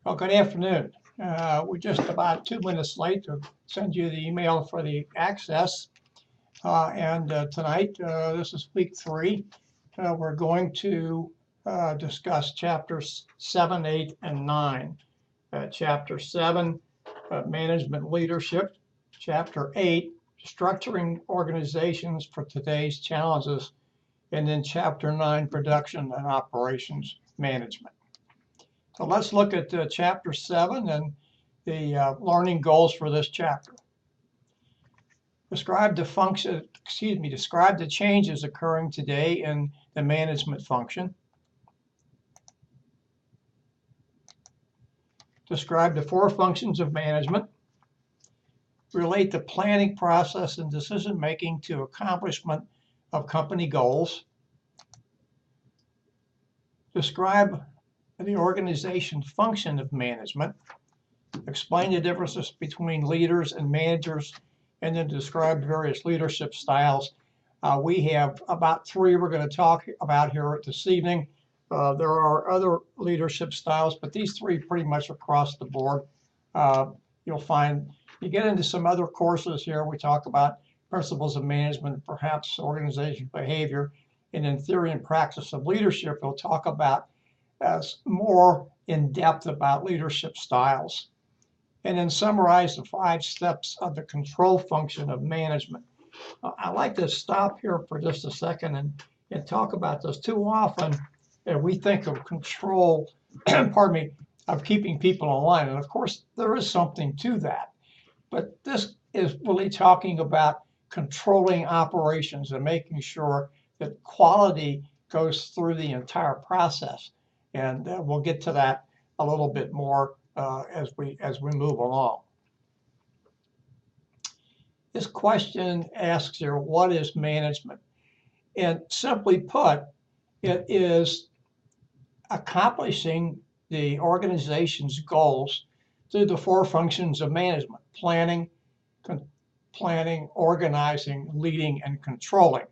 Well, good afternoon. We're just about 2 minutes late to send you the email for the access. And tonight, this is week 3. We're going to discuss chapters 7, 8, and 9. Chapter 7, management leadership. Chapter 8, structuring organizations for today's challenges. And then chapter 9, production and operations management. So let's look at chapter 7 and the learning goals for this chapter. Describe the changes occurring today in the management function. Describe the 4 functions of management. Relate the planning process and decision making to accomplishment of company goals. Describe the organization function of management. Explain the differences between leaders and managers, and then describe various leadership styles. We have about 3 we're going to talk about here this evening. There are other leadership styles, but these 3 pretty much across the board. You'll find you get into some other courses here. We talk about principles of management, perhaps organizational behavior, and in theory and practice of leadership, we'll talk about more in depth about leadership styles. And then summarize the 5 steps of the control function of management. I'd like to stop here for just a second and talk about this. Too often, we think of control, pardon me, of keeping people in line. And of course, there is something to that. But this is really talking about controlling operations and making sure that quality goes through the entire process. And we'll get to that a little bit more as we move along. This question asks here, what is management? And simply put, it is accomplishing the organization's goals through the 4 functions of management: planning, organizing, leading, and controlling.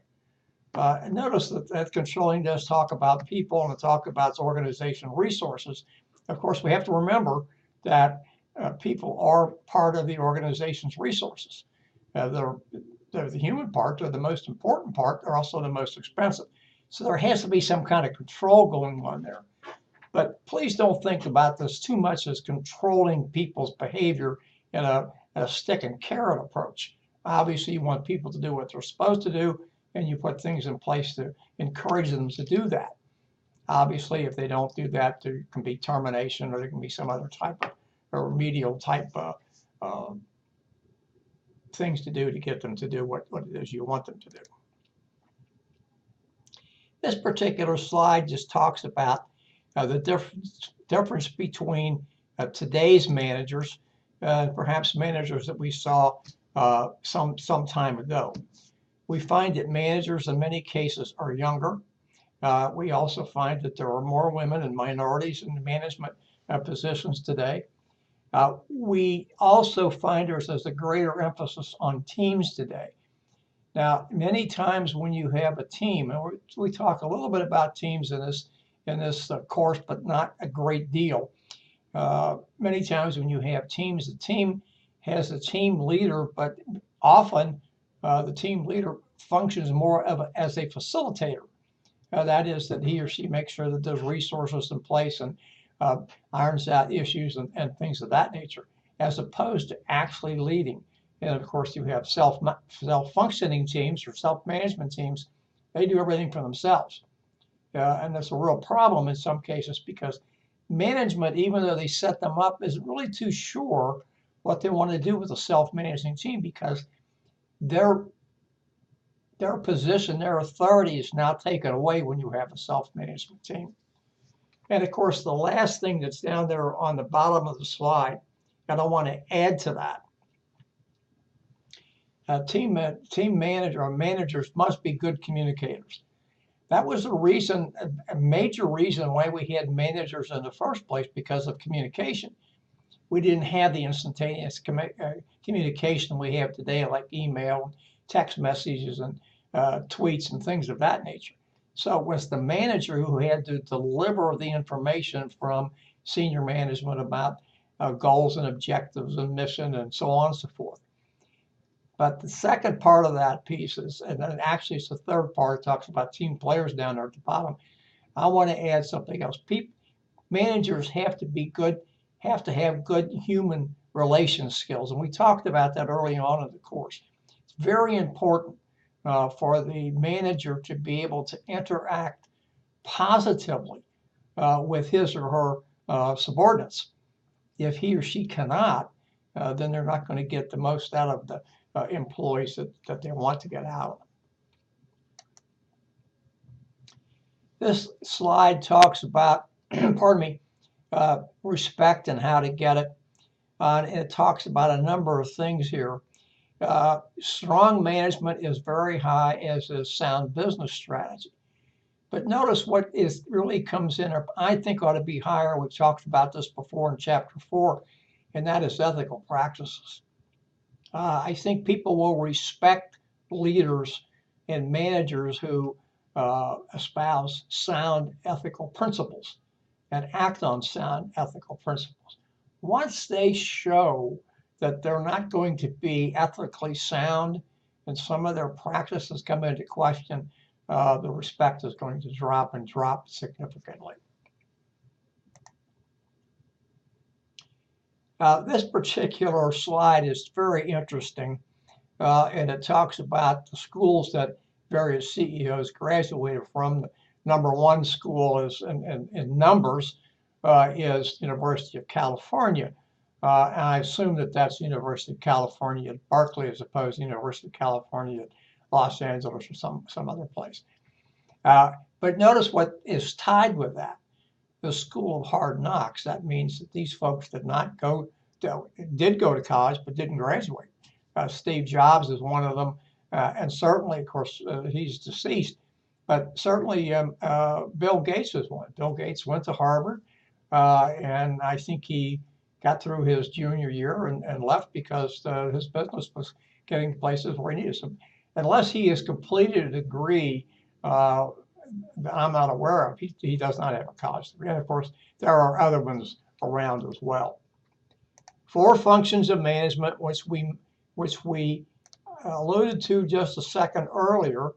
And notice that controlling does talk about people and talk about organizational resources. Of course, we have to remember that people are part of the organization's resources. They're the human part, they're the most important part, they're also the most expensive. So there has to be some kind of control going on there. But please don't think about this too much as controlling people's behavior in a stick and carrot approach. Obviously, you want people to do what they're supposed to do, and you put things in place to encourage them to do that. Obviously, if they don't do that, there can be termination, or there can be some other type of remedial type things to do to get them to do what it is you want them to do. This particular slide just talks about the difference between today's managers, perhaps managers that we saw some time ago. We find that managers in many cases are younger. We also find that there are more women and minorities in management positions today. We also find there's a greater emphasis on teams today. Now, many times when you have a team, and we talk a little bit about teams in this course, but not a great deal. Many times when you have teams, the team has a team leader, but often the team leader functions more as a facilitator. That is, that he or she makes sure that there's resources in place and irons out issues and things of that nature, as opposed to actually leading. And of course, you have self-functioning teams or self-management teams. They do everything for themselves. And that's a real problem in some cases, because management, even though they set them up, isn't really too sure what they want to do with a self-managing team, because their position, their authority is now taken away when you have a self-management team. And of course, the last thing that's down there on the bottom of the slide, and I want to add to that, team manager or managers must be good communicators. That was a major reason why we had managers in the first place, because of communication. We didn't have the instantaneous communication we have today, like email, text messages, and tweets and things of that nature. So it was the manager who had to deliver the information from senior management about goals and objectives and mission and so on and so forth. But the second part of that piece is, and then actually it's the third part, it talks about team players down there at the bottom. I want to add something else. Managers have to be good, have to have good human relation skills. And we talked about that early on in the course. It's very important for the manager to be able to interact positively with his or her subordinates. If he or she cannot, then they're not going to get the most out of the employees that they want to get out of them. This slide talks about, pardon me, respect and how to get it. And it talks about a number of things here. Strong management is very high, as is sound business strategy. But notice what is really comes in, or I think ought to be higher. We've talked about this before in chapter 4, and that is ethical practices. I think people will respect leaders and managers who espouse sound ethical principles and act on sound ethical principles. Once they show that they're not going to be ethically sound and some of their practices come into question, the respect is going to drop and drop significantly. This particular slide is very interesting, and it talks about the schools that various CEOs graduated from. The number one school is in numbers is University of California. And I assume that that's University of California at Berkeley as opposed to University of California at Los Angeles or some other place. But notice what is tied with that. The School of Hard Knocks. That means that these folks did go to college but didn't graduate. Steve Jobs is one of them, and certainly, of course, he's deceased. But certainly, Bill Gates was one. Bill Gates went to Harvard, and I think he got through his junior year and left because his business was getting places where he needed some. Unless he has completed a degree that I'm not aware of, he does not have a college degree. And of course, there are other ones around as well. 4 functions of management, which we alluded to just a second earlier,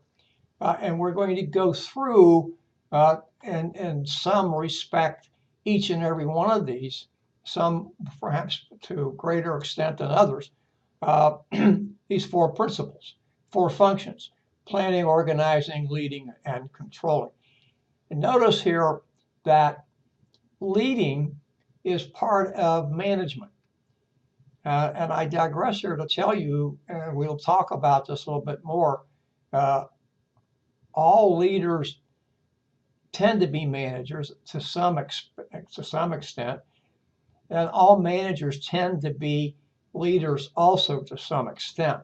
and we're going to go through in some respect each and every one of these, some perhaps to a greater extent than others, these 4 principles, 4 functions: planning, organizing, leading, and controlling. And notice here that leading is part of management. And I digress here to tell you, and we'll talk about this a little bit more, all leaders tend to be managers to some extent, and all managers tend to be leaders also to some extent.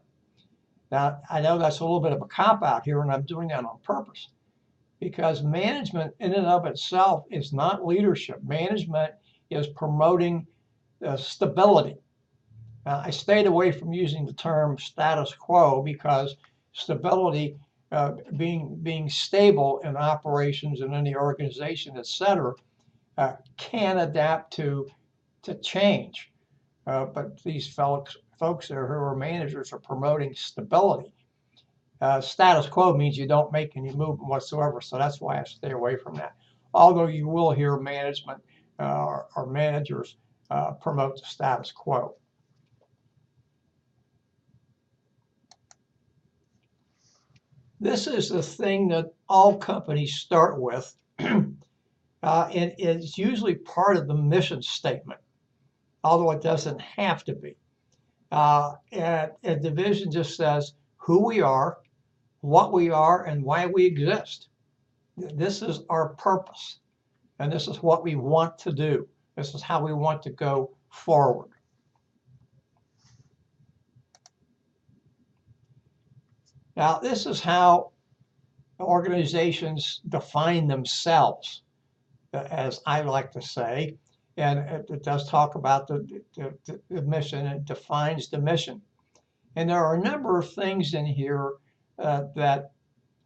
Now, I know that's a little bit of a cop-out here, and I'm doing that on purpose, because management in and of itself is not leadership. Management is promoting stability. I stayed away from using the term status quo because stability, being stable in operations in any organization, etc., can adapt to change. But these folks there who are managers are promoting stability. Status quo means you don't make any movement whatsoever, so that's why I stay away from that. Although you will hear management or managers promote the status quo. This is the thing that all companies start with, and it's usually part of the mission statement, although it doesn't have to be. And a division just says who we are, what we are, and why we exist. This is our purpose, and this is what we want to do. This is how we want to go forward. Now, this is how organizations define themselves, as I like to say, and it does talk about the mission. It defines the mission. And there are a number of things in here that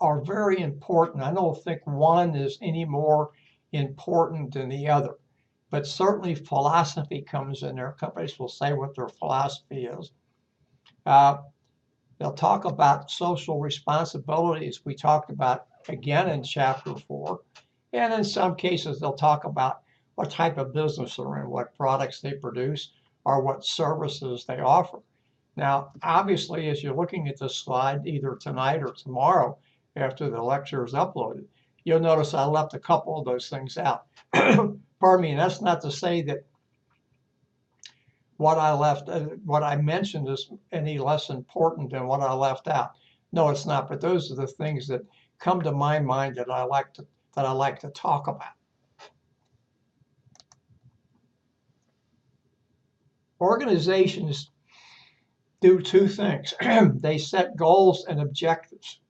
are very important. I don't think one is any more important than the other, but certainly philosophy comes in there. Companies will say what their philosophy is. They'll talk about social responsibilities we talked about again in chapter 4. And in some cases, they'll talk about what type of business they're in, what products they produce, or what services they offer. Now, obviously, as you're looking at this slide, either tonight or tomorrow after the lecture is uploaded, you'll notice I left a couple of those things out. Pardon me, and that's not to say that what I mentioned is any less important than what I left out. No, it's not, but those are the things that come to my mind that I like to talk about. Organizations do two things. They set goals and objectives.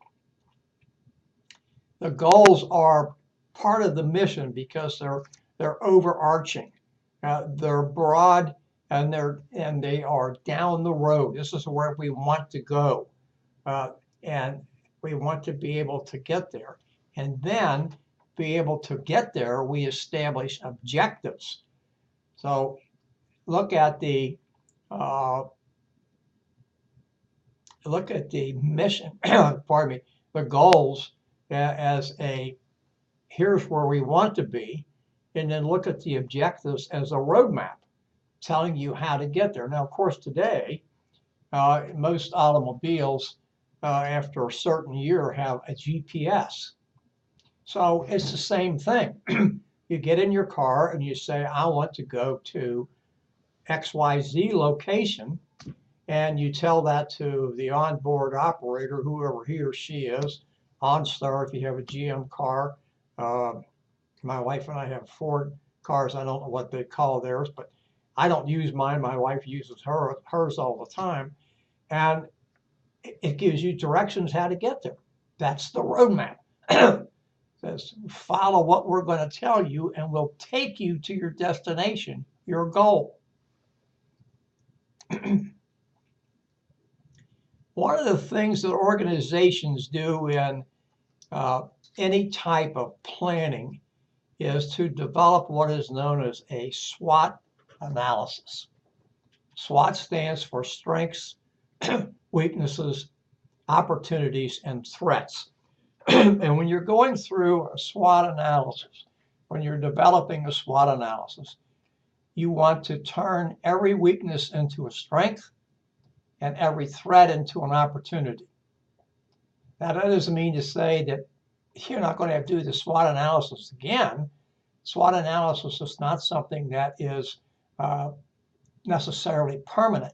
The goals are part of the mission because they're overarching. They're broad and they are down the road. This is where we want to go, and we want to be able to get there. And then be able to get there, we establish objectives. So look at the mission, pardon me, the goals as here's where we want to be, and then look at the objectives as a roadmap telling you how to get there. Now, of course, today, most automobiles after a certain year have a GPS. So it's the same thing. You get in your car and you say, I want to go to XYZ location, and you tell that to the onboard operator, whoever he or she is, OnStar if you have a GM car. My wife and I have Ford cars. I don't know what they call theirs, but I don't use mine. My wife uses hers all the time. And it gives you directions how to get there. That's the roadmap. Says, follow what we're going to tell you, and we'll take you to your destination, your goal. One of the things that organizations do in any type of planning is to develop what is known as a SWOT analysis. SWOT stands for strengths, weaknesses, opportunities, and threats. And when you're going through a SWOT analysis, when you're developing a SWOT analysis, you want to turn every weakness into a strength and every threat into an opportunity. Now, that doesn't mean to say that you're not going to have to do the SWOT analysis again. SWOT analysis is not something that is necessarily permanent.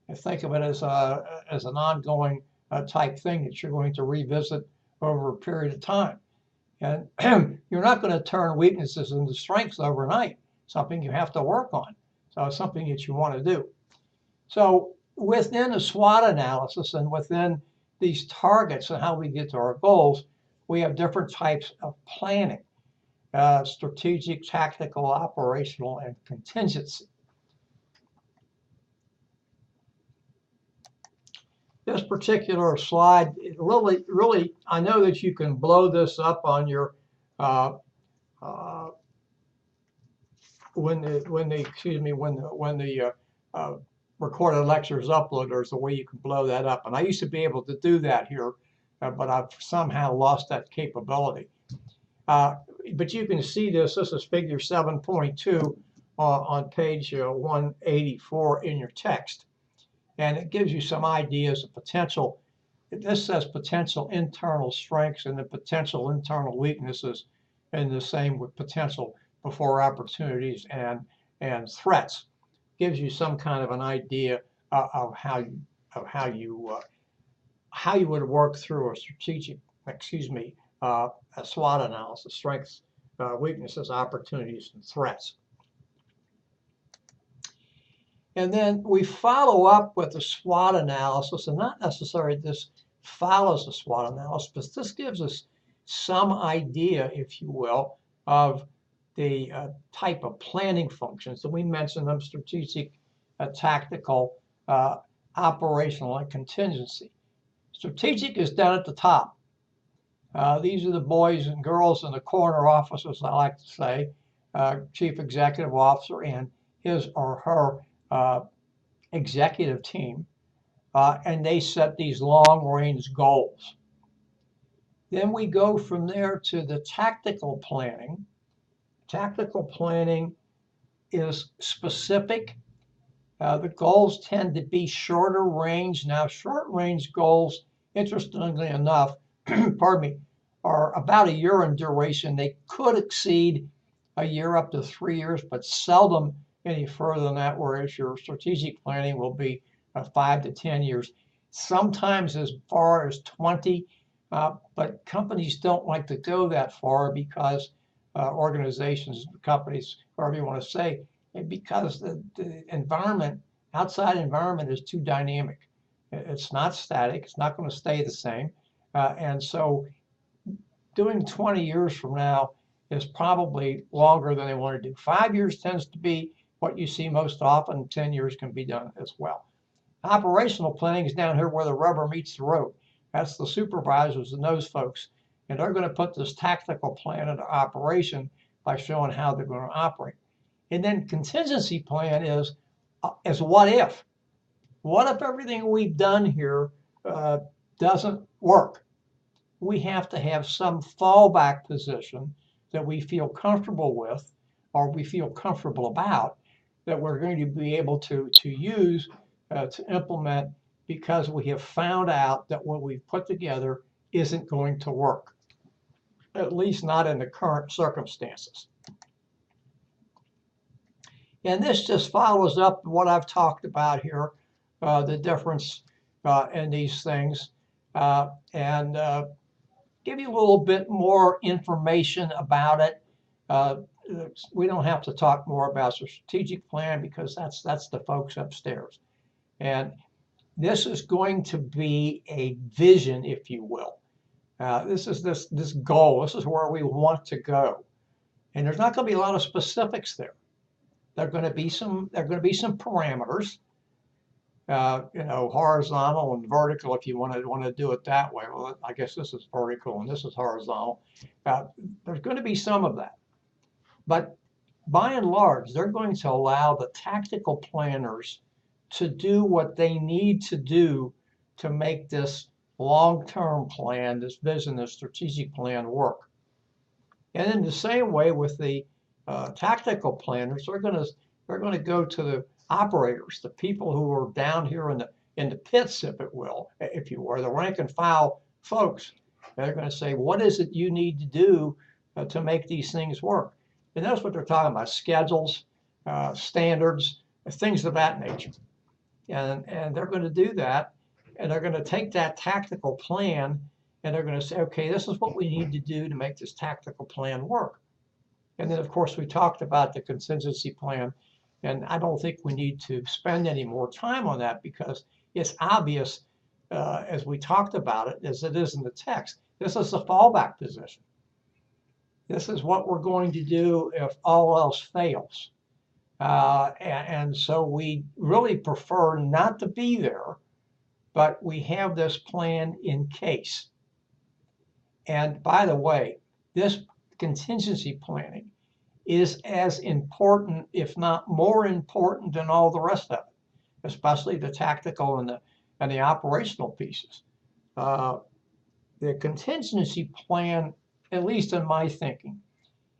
You think of it as an ongoing type thing that you're going to revisit over a period of time. And you're not going to turn weaknesses into strengths overnight, something you have to work on. So it's something that you want to do. So within a SWOT analysis and within these targets and how we get to our goals, we have different types of planning, strategic, tactical, operational, and contingency. This particular slide, really, I know that you can blow this up on your when the recorded lecture is uploaded. There's a way you can blow that up, and I used to be able to do that here, but I've somehow lost that capability. But you can see this. This is figure 7.2 on page 184 in your text. And it gives you some ideas of potential. This says potential internal strengths and the potential internal weaknesses, and the same with potential before opportunities and threats. Gives you some kind of an idea of how you would work through a a SWOT analysis: strengths, weaknesses, opportunities, and threats. And then we follow up with a SWOT analysis, and not necessarily this follows the SWOT analysis, but this gives us some idea, if you will, of the type of planning functions. So we mentioned them: strategic, tactical, operational, and contingency. Strategic is down at the top. These are the boys and girls in the corner offices, I like to say. chief executive officer and his or her executive team, and they set these long-range goals. Then we go from there to the tactical planning. Tactical planning is specific. The goals tend to be shorter range. Now, short range goals, interestingly enough, pardon me, are about a year in duration. They could exceed a year up to 3 years, but seldom any further than that, whereas your strategic planning will be 5 to 10 years, sometimes as far as 20. But companies don't like to go that far because organizations, companies, whatever you want to say, because the environment, outside environment is too dynamic. It's not static. It's not going to stay the same. And so doing 20 years from now is probably longer than they want to do. 5 years tends to be what you see most often. 10 years can be done as well. Operational planning is down here where the rubber meets the road. That's the supervisors and those folks. And they're going to put this tactical plan into operation by showing how they're going to operate. And then contingency plan is what if? What if everything we've done here doesn't work? We have to have some fallback position that we feel comfortable with or we feel comfortable about that we're going to be able to use to implement because we have found out that what we've put together isn't going to work, at least not in the current circumstances. And this just follows up what I've talked about here, the difference in these things, and give you a little bit more information about it. We don't have to talk more about the strategic plan because that's the folks upstairs. And this is going to be a vision, if you will. This is this goal. This is where we want to go. And there's not going to be a lot of specifics there. There are going to be some parameters, horizontal and vertical, if you want to do it that way. Well, I guess this is vertical and this is horizontal. There's going to be some of that. But by and large, they're going to allow the tactical planners to do what they need to do to make this long-term plan, this vision, this strategic plan work. And in the same way with the tactical planners, they're going to go to the operators, the people who are down here in the pits, if you will, the rank and file folks. They're going to say, what is it you need to do to make these things work? And that's what they're talking about: schedules, standards, things of that nature. And they're going to do that, and they're going to take that tactical plan and they're going to say, okay, this is what we need to do to make this tactical plan work. And then, of course, we talked about the contingency plan, and I don't think we need to spend any more time on that because it's obvious, as we talked about it, as it is in the text. This is the fallback position. This is what we're going to do if all else fails. And so we really prefer not to be there, but we have this plan in case. And by the way, this contingency planning is as important, if not more important, than all the rest of it, especially the tactical and the operational pieces. The contingency plan, at least in my thinking,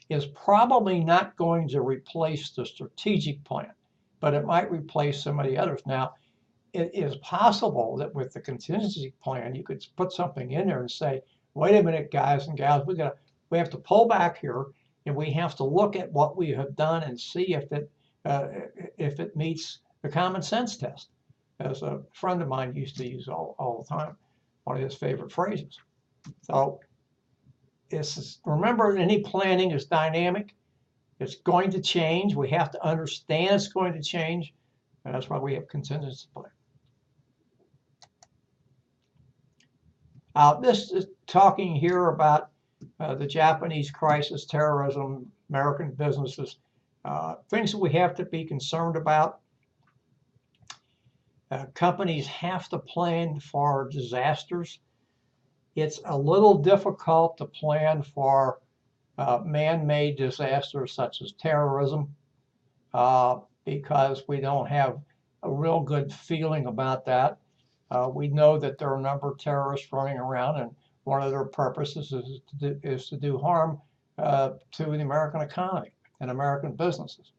is probably not going to replace the strategic plan, but it might replace some of the others. Now, it is possible that with the contingency plan, you could put something in there and say, wait a minute, guys and gals, we have to pull back here, and we have to look at what we have done and see if it meets the common sense test, as a friend of mine used to use all the time, one of his favorite phrases. So remember, any planning is dynamic. It's going to change. We have to understand it's going to change, and that's why we have contingency plan. This is talking here about the Japanese crisis, terrorism, American businesses, things that we have to be concerned about. Companies have to plan for disasters. It's a little difficult to plan for man-made disasters such as terrorism, because we don't have a real good feeling about that. We know that there are a number of terrorists running around, and one of their purposes is to do harm to the American economy and American businesses.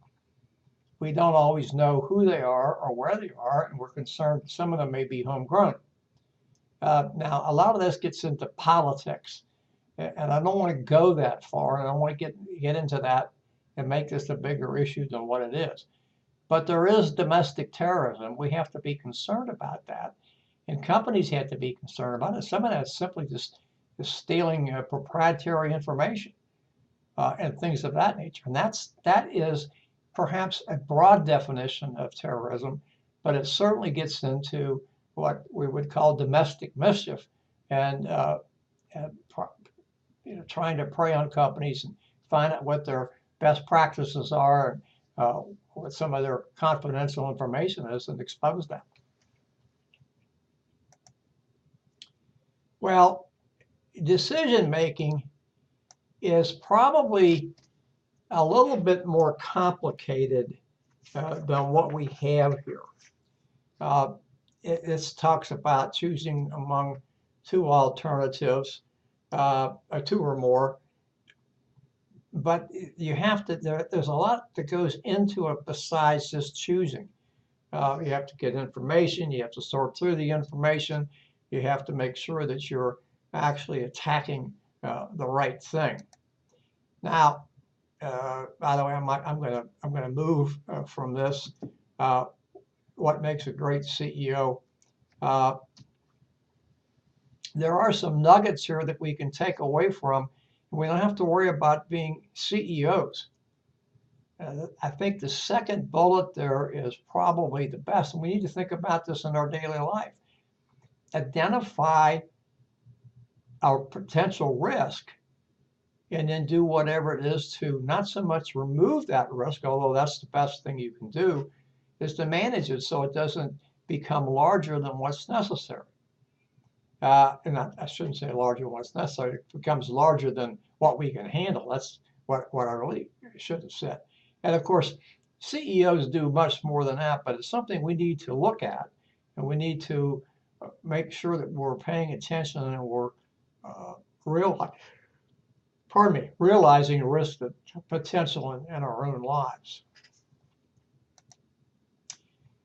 We don't always know who they are or where they are, and we're concerned some of them may be homegrown. Now, a lot of this gets into politics, and I don't want to go that far, and I don't want to get into that and make this a bigger issue than what it is. But there is domestic terrorism. We have to be concerned about that, and companies have to be concerned about it. Some of that is simply just stealing proprietary information and things of that nature. And that is perhaps a broad definition of terrorism, but it certainly gets into what we would call domestic mischief, and trying to prey on companies and find out what their best practices are, and what some of their confidential information is, and expose that. Well, decision making is probably a little bit more complicated than what we have here. It talks about choosing among two alternatives, two or more, but you have to, there's a lot that goes into it besides just choosing. You have to get information, you have to sort through the information, you have to make sure that you're actually attacking the right thing. Now, by the way, I'm going to move from this. What makes a great CEO? There are some nuggets here that we can take away from. We don't have to worry about being CEOs. I think the second bullet there is probably the best, and we need to think about this in our daily life. Identify our potential risk, and then do whatever it is to not so much remove that risk, although that's the best thing you can do, is to manage it so it doesn't become larger than what's necessary. And I shouldn't say larger than what's necessary. It becomes larger than what we can handle. That's what I really should have said. And of course, CEOs do much more than that, but it's something we need to look at, and we need to make sure that we're paying attention and we're realizing the risk, the potential in our own lives.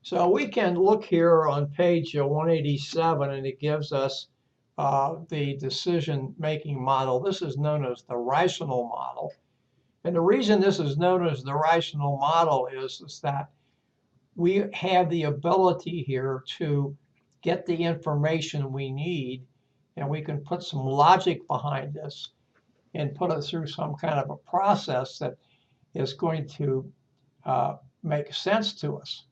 So we can look here on page 187, and it gives us the decision-making model. This is known as the rational model. And the reason this is known as the rational model is that we have the ability here to get the information we need, and we can put some logic behind this and put it through some kind of a process that is going to make sense to us.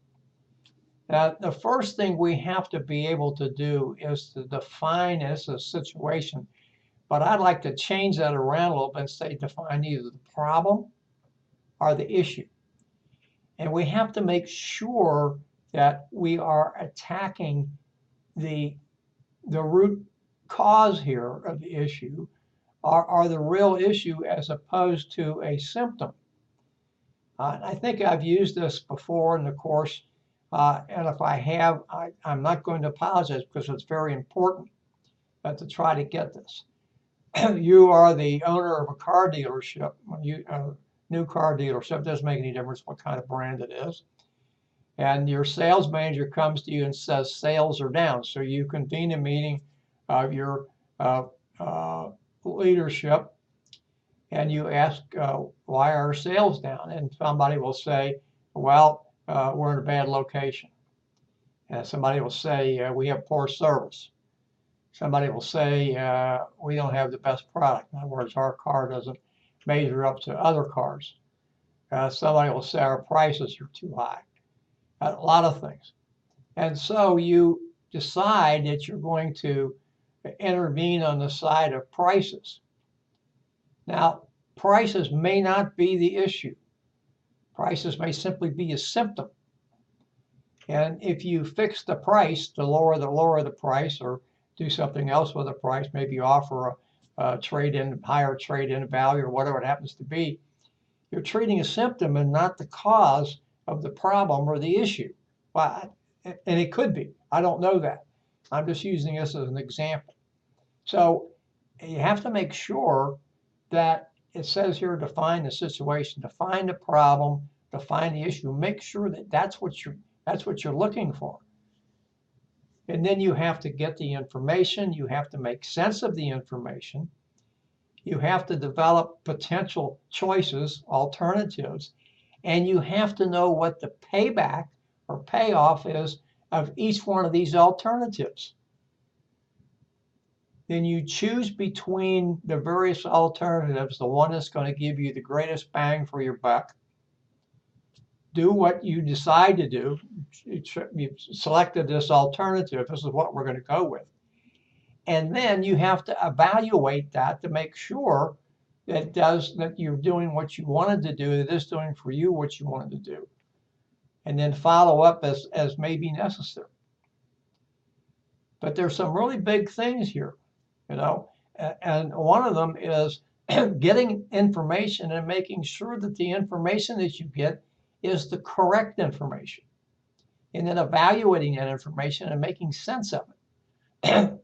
The first thing we have to be able to do is to define as a situation, but I'd like to change that around a little bit and say define either the problem or the issue. And we have to make sure that we are attacking the root cause here of the issue, or the real issue, as opposed to a symptom. I think I've used this before in the course, and if I have, I'm not going to apologize, because it's very important to try to get this. You are the owner of a car dealership, new car dealership, doesn't make any difference what kind of brand it is. And your sales manager comes to you and says sales are down. So you convene a meeting of your leadership, and you ask, why are sales down? And somebody will say, well, we're in a bad location. And somebody will say, we have poor service. Somebody will say, we don't have the best product. In other words, our car doesn't measure up to other cars. Somebody will say our prices are too high. A lot of things. And so you decide that you're going to intervene on the side of prices. Now, prices may not be the issue. Prices may simply be a symptom. And if you fix the price, to lower the price, or do something else with the price, maybe offer higher trade-in value or whatever it happens to be. You're treating a symptom and not the cause of the problem or the issue. Well, and it could be. I don't know that. I'm just using this as an example. So you have to make sure that it says here, define the situation, define the problem, define the issue. Make sure that that's what you're looking for. And then you have to get the information. You have to make sense of the information. You have to develop potential choices, alternatives, and you have to know what the payback or payoff is of each one of these alternatives. Then you choose between the various alternatives, the one that's going to give you the greatest bang for your buck. Do what you decide to do. You've selected this alternative. This is what we're going to go with. And then you have to evaluate that to make sure that you're doing what you wanted to do, that it's doing for you what you wanted to do. And then follow up as may be necessary. But there's some really big things here, and one of them is getting information and making sure that the information that you get is the correct information, and then evaluating that information and making sense of it.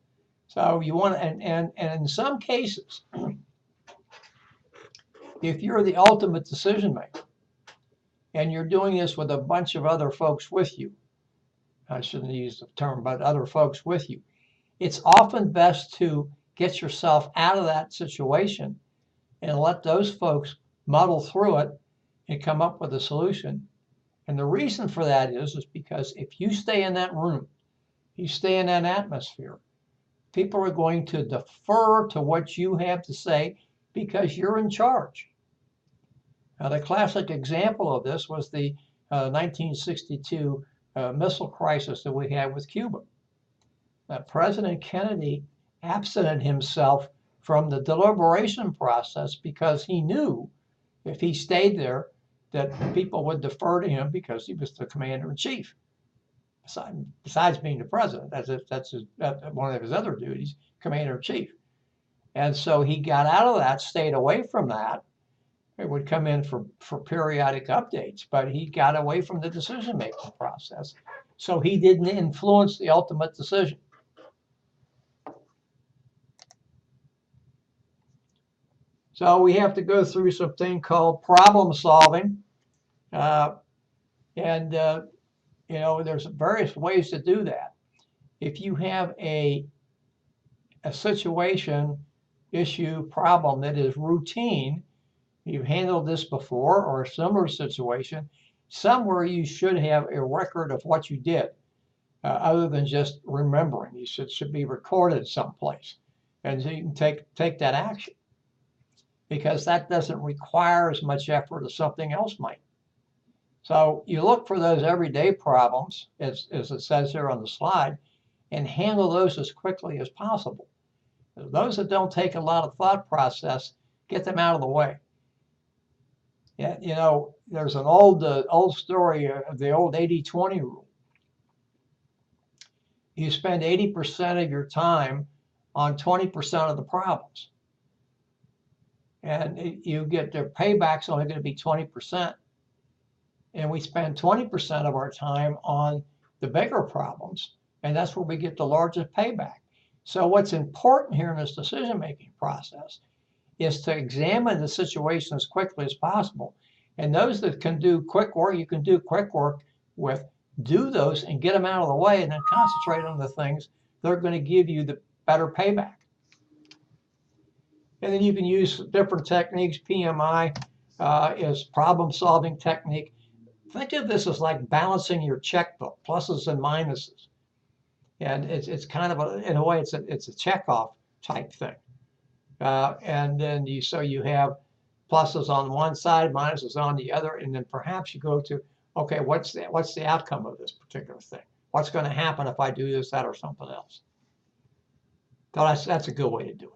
So you want, and in some cases, if you're the ultimate decision maker and you're doing this with a bunch of other folks with you, I shouldn't use the term, but other folks with you, it's often best to get yourself out of that situation and let those folks muddle through it and come up with a solution. And the reason for that is because if you stay in that room, you stay in that atmosphere, people are going to defer to what you have to say because you're in charge. Now, the classic example of this was the 1962 missile crisis that we had with Cuba. President Kennedy absented himself from the deliberation process because he knew if he stayed there that people would defer to him because he was the commander-in-chief. Besides being the president, that's one of his other duties, commander-in-chief. And so he got out of that, stayed away from that. It would come in for periodic updates, but he got away from the decision-making process. So he didn't influence the ultimate decision. So we have to go through something called problem solving. There's various ways to do that. If you have a situation, issue, problem that is routine, you've handled this before, or a similar situation, somewhere you should have a record of what you did, other than just remembering. You should be recorded someplace, and so you can take that action, because that doesn't require as much effort as something else might. So you look for those everyday problems, as it says here on the slide, and handle those as quickly as possible. Those that don't take a lot of thought process, get them out of the way. Yeah, there's an old story of the old 80-20 rule. You spend 80% of your time on 20% of the problems, and you get their payback's only going to be 20%. And we spend 20% of our time on the bigger problems, and that's where we get the largest payback. So what's important here in this decision-making process is to examine the situation as quickly as possible. And those that can do quick work, you can do quick work with, do those and get them out of the way, and then concentrate on the things that are going to give you the better payback. And then you can use different techniques. PMI is problem-solving technique. Think of this as like balancing your checkbook, pluses and minuses. And it's kind of in a way, it's a checkoff type thing. And then you have pluses on one side, minuses on the other, and then perhaps you go to, okay, what's the outcome of this particular thing? What's going to happen if I do this, that, or something else? So that's a good way to do it.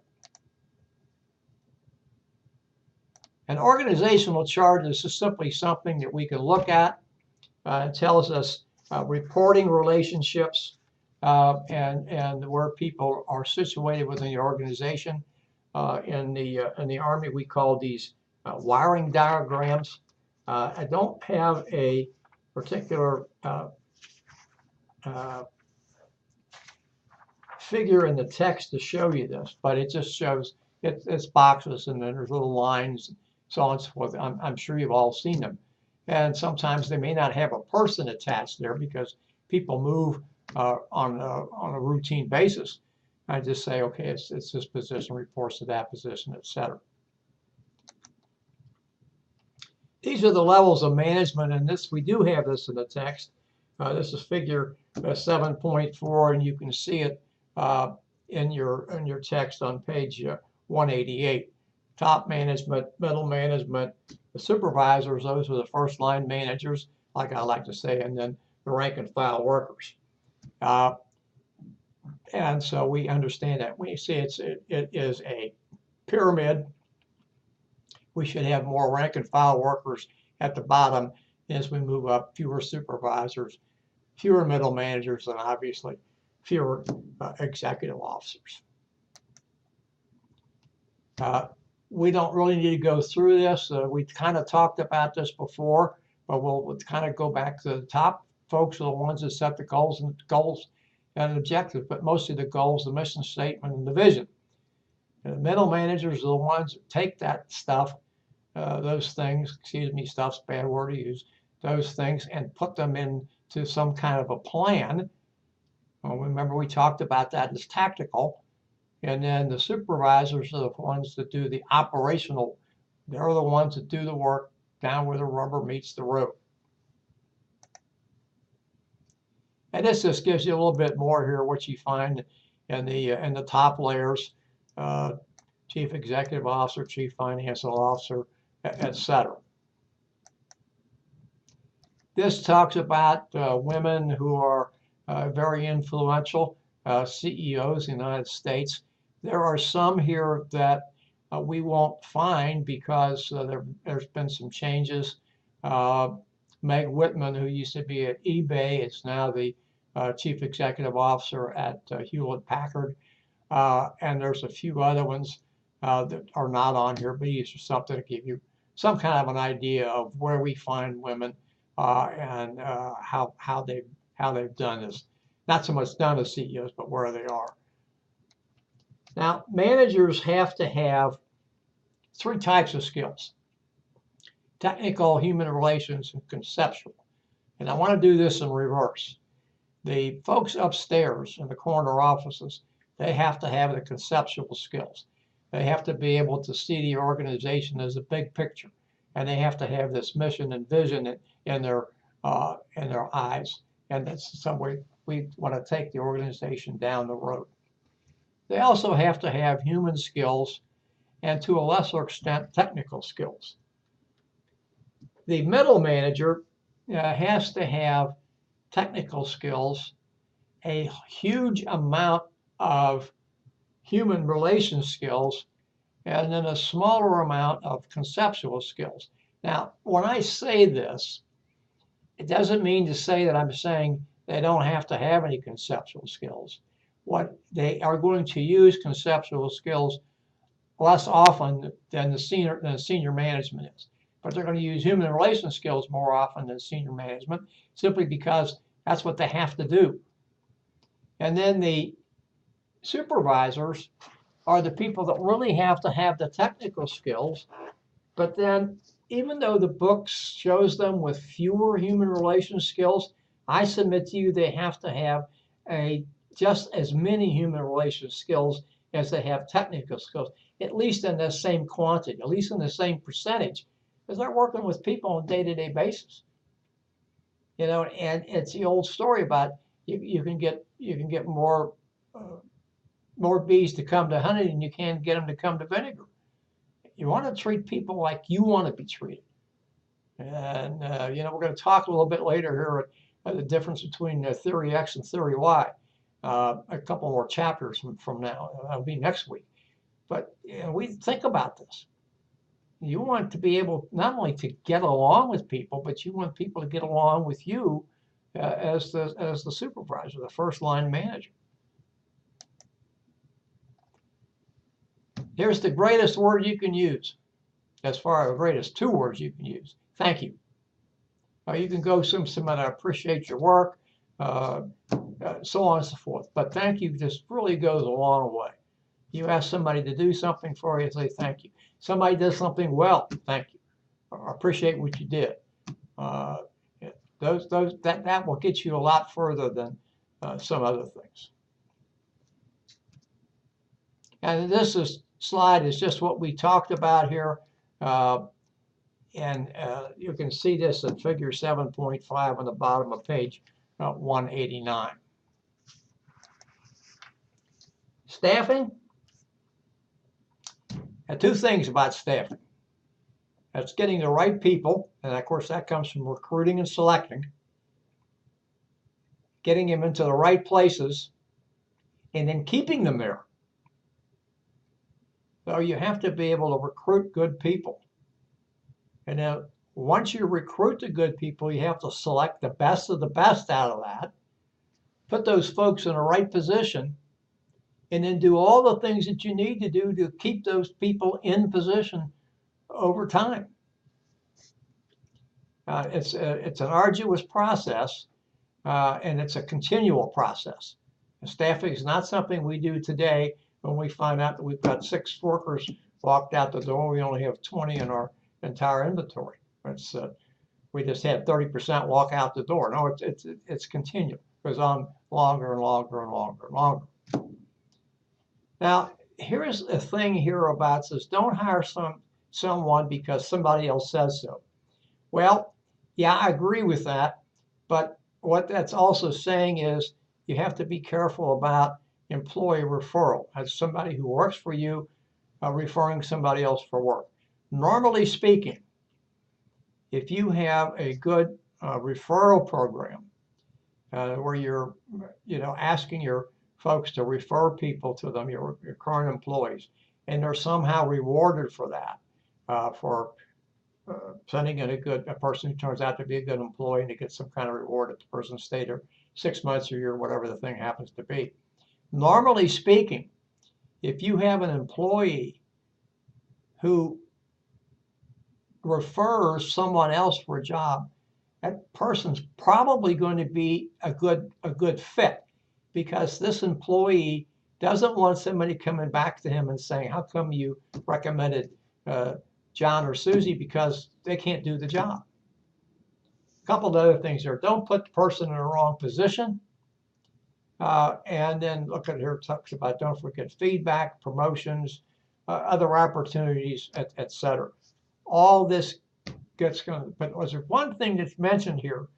An organizational chart is just simply something that we can look at. It tells us reporting relationships and where people are situated within the organization. in the Army, we call these wiring diagrams. I don't have a particular figure in the text to show you this, but it just shows it's boxes and then there's little lines, so on and so forth. I'm sure you've all seen them. And sometimes they may not have a person attached there because people move on a routine basis. I just say, okay, it's this position reports to that position, etc. These are the levels of management, and this we do have this in the text. This is figure 7.4, and you can see it in your text on page 188. Top management, middle management, the supervisors, those are the first line managers, like I like to say, and then the rank and file workers. And so we understand that when you see it is a pyramid, we should have more rank and file workers at the bottom as we move up, fewer supervisors, fewer middle managers, and obviously fewer executive officers. We don't really need to go through this. We kind of talked about this before, but we'll kind of go back to the top. Folks are the ones that set the goals and objectives, but mostly the goals, the mission statement, and the vision. And the middle managers are the ones that take that stuff, those things, excuse me, stuff's a bad word to use, those things, and put them into some kind of a plan. Well, remember we talked about that as tactical. And then the supervisors are the ones that do the operational. They're the ones that do the work down where the rubber meets the road. And this just gives you a little bit more here, what you find in the top layers, chief executive officer, chief financial officer, etc. This talks about women who are very influential, CEOs in the United States. There are some here that we won't find because there's been some changes. Meg Whitman, who used to be at eBay, is now the chief executive officer at Hewlett Packard. And there's a few other ones that are not on here, but these are something to give you some kind of an idea of where we find women and how they've done this. Not so much done as CEOs, but where they are. Now, managers have to have three types of skills: technical, human relations, and conceptual. And I want to do this in reverse. The folks upstairs in the corner offices, they have to have the conceptual skills. They have to be able to see the organization as a big picture, and they have to have this mission and vision in their eyes. And that's some way we want to take the organization down the road. They also have to have human skills and, to a lesser extent, technical skills. The middle manager has to have technical skills, a huge amount of human relations skills, and then a smaller amount of conceptual skills. Now, when I say this, it doesn't mean to say that I'm saying they don't have to have any conceptual skills. What they are going to use conceptual skills less often than the senior management is. But they're going to use human relations skills more often than senior management, simply because that's what they have to do. And then the supervisors are the people that really have to have the technical skills. But then, even though the book shows them with fewer human relations skills, I submit to you they have to have just as many human relations skills as they have technical skills, at least in the same quantity, at least in the same percentage, because they're working with people on a day-to-day basis. You know, and it's the old story about you can get more bees to come to honey than you can get them to come to vinegar. You want to treat people like you want to be treated. And you know, we're going to talk a little bit later here the difference between theory X and theory Y. A couple more chapters from now. That'll be next week. But you know, we think about this. You want to be able not only to get along with people, but you want people to get along with you as the supervisor, the first line manager. Here's the greatest word you can use, as far as the greatest two words you can use. Thank you. You can go somebody, I appreciate your work, so on and so forth. But thank you just really goes a long way. You ask somebody to do something for you, say thank you. Somebody does something well, thank you. I appreciate what you did. That will get you a lot further than some other things. And slide is just what we talked about here. And you can see this in figure 7.5 on the bottom of page 189. Staffing. Two things about staffing. That's getting the right people, and of course that comes from recruiting and selecting. Getting them into the right places, and then keeping them there. So you have to be able to recruit good people. And then once you recruit the good people, you have to select the best of the best out of that, put those folks in the right position, and then do all the things that you need to do to keep those people in position over time. It's an arduous process, and it's a continual process. And staffing is not something we do today when we find out that we've got 6 workers walked out the door. We only have 20 in our entire inventory. We just had 30% walk out the door. No, it's continual. It goes on longer and longer and longer and longer. Now, here's a thing here about this: don't hire someone because somebody else says so. Well, yeah, I agree with that, but what that's also saying is you have to be careful about employee referral. As somebody who works for you referring somebody else for work. Normally speaking, if you have a good referral program where you're, asking your folks to refer people to them, your current employees, and they're somehow rewarded for that, for sending in a person who turns out to be a good employee, and to get some kind of reward if the person stayed there 6 months or a year, whatever the thing happens to be. Normally speaking, if you have an employee who refers someone else for a job, that person's probably going to be a good fit, because this employee doesn't want somebody coming back to him and saying, how come you recommended John or Susie, because they can't do the job. A couple of other things there. Don't put the person in the wrong position. And then look at here, it talks about don't forget feedback, promotions, other opportunities, etc. All this gets going. But was there one thing that's mentioned here,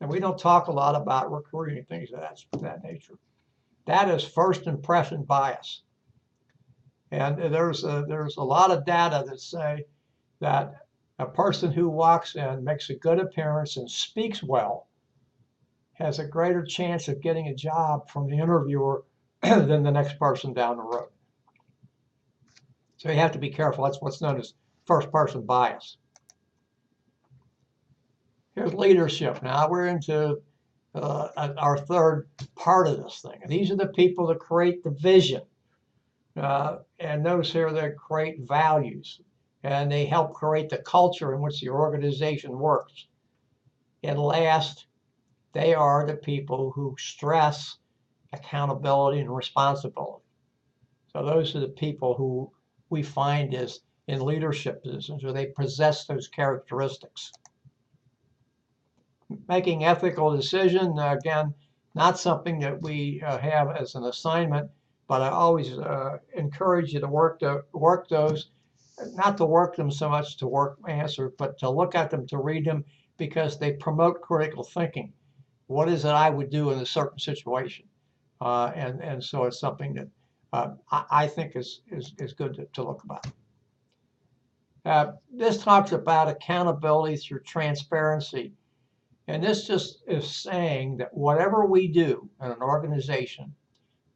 and we don't talk a lot about recruiting and things of that nature? That is first impression bias. And there's a lot of data that say that a person who walks in, makes a good appearance, and speaks well has a greater chance of getting a job from the interviewer than the next person down the road. So you have to be careful. That's what's known as first person bias. Here's leadership. Now we're into our third part of this thing. And these are the people that create the vision. And those here that create values. And they help create the culture in which the organization works. And last, they are the people who stress accountability and responsibility. So those are the people who we find is in leadership positions, where they possess those characteristics. Making ethical decisions, again, not something that we have as an assignment, but I always encourage you to work those, not to work them so much to work answers, but to look at them, to read them, because they promote critical thinking. What is it I would do in a certain situation? And so it's something that I think is good to look about. This talks about accountability through transparency. And this just is saying that whatever we do in an organization,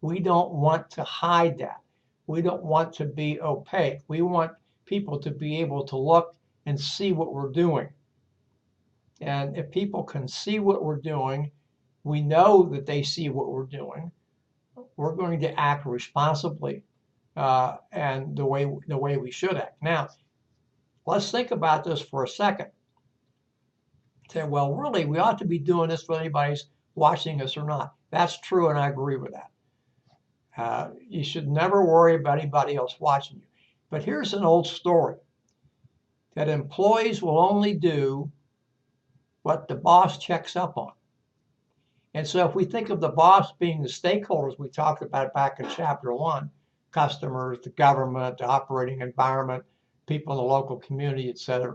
we don't want to hide that. We don't want to be opaque. We want people to be able to look and see what we're doing. And if people can see what we're doing, we know that they see what we're doing, we're going to act responsibly and the way we should act. Now, let's think about this for a second. Say, well, really, we ought to be doing this whether anybody's watching us or not. That's true, and I agree with that. You should never worry about anybody else watching you. But here's an old story, that employees will only do what the boss checks up on. And so if we think of the boss being the stakeholders we talked about back in chapter 1, customers, the government, the operating environment, people in the local community, et cetera,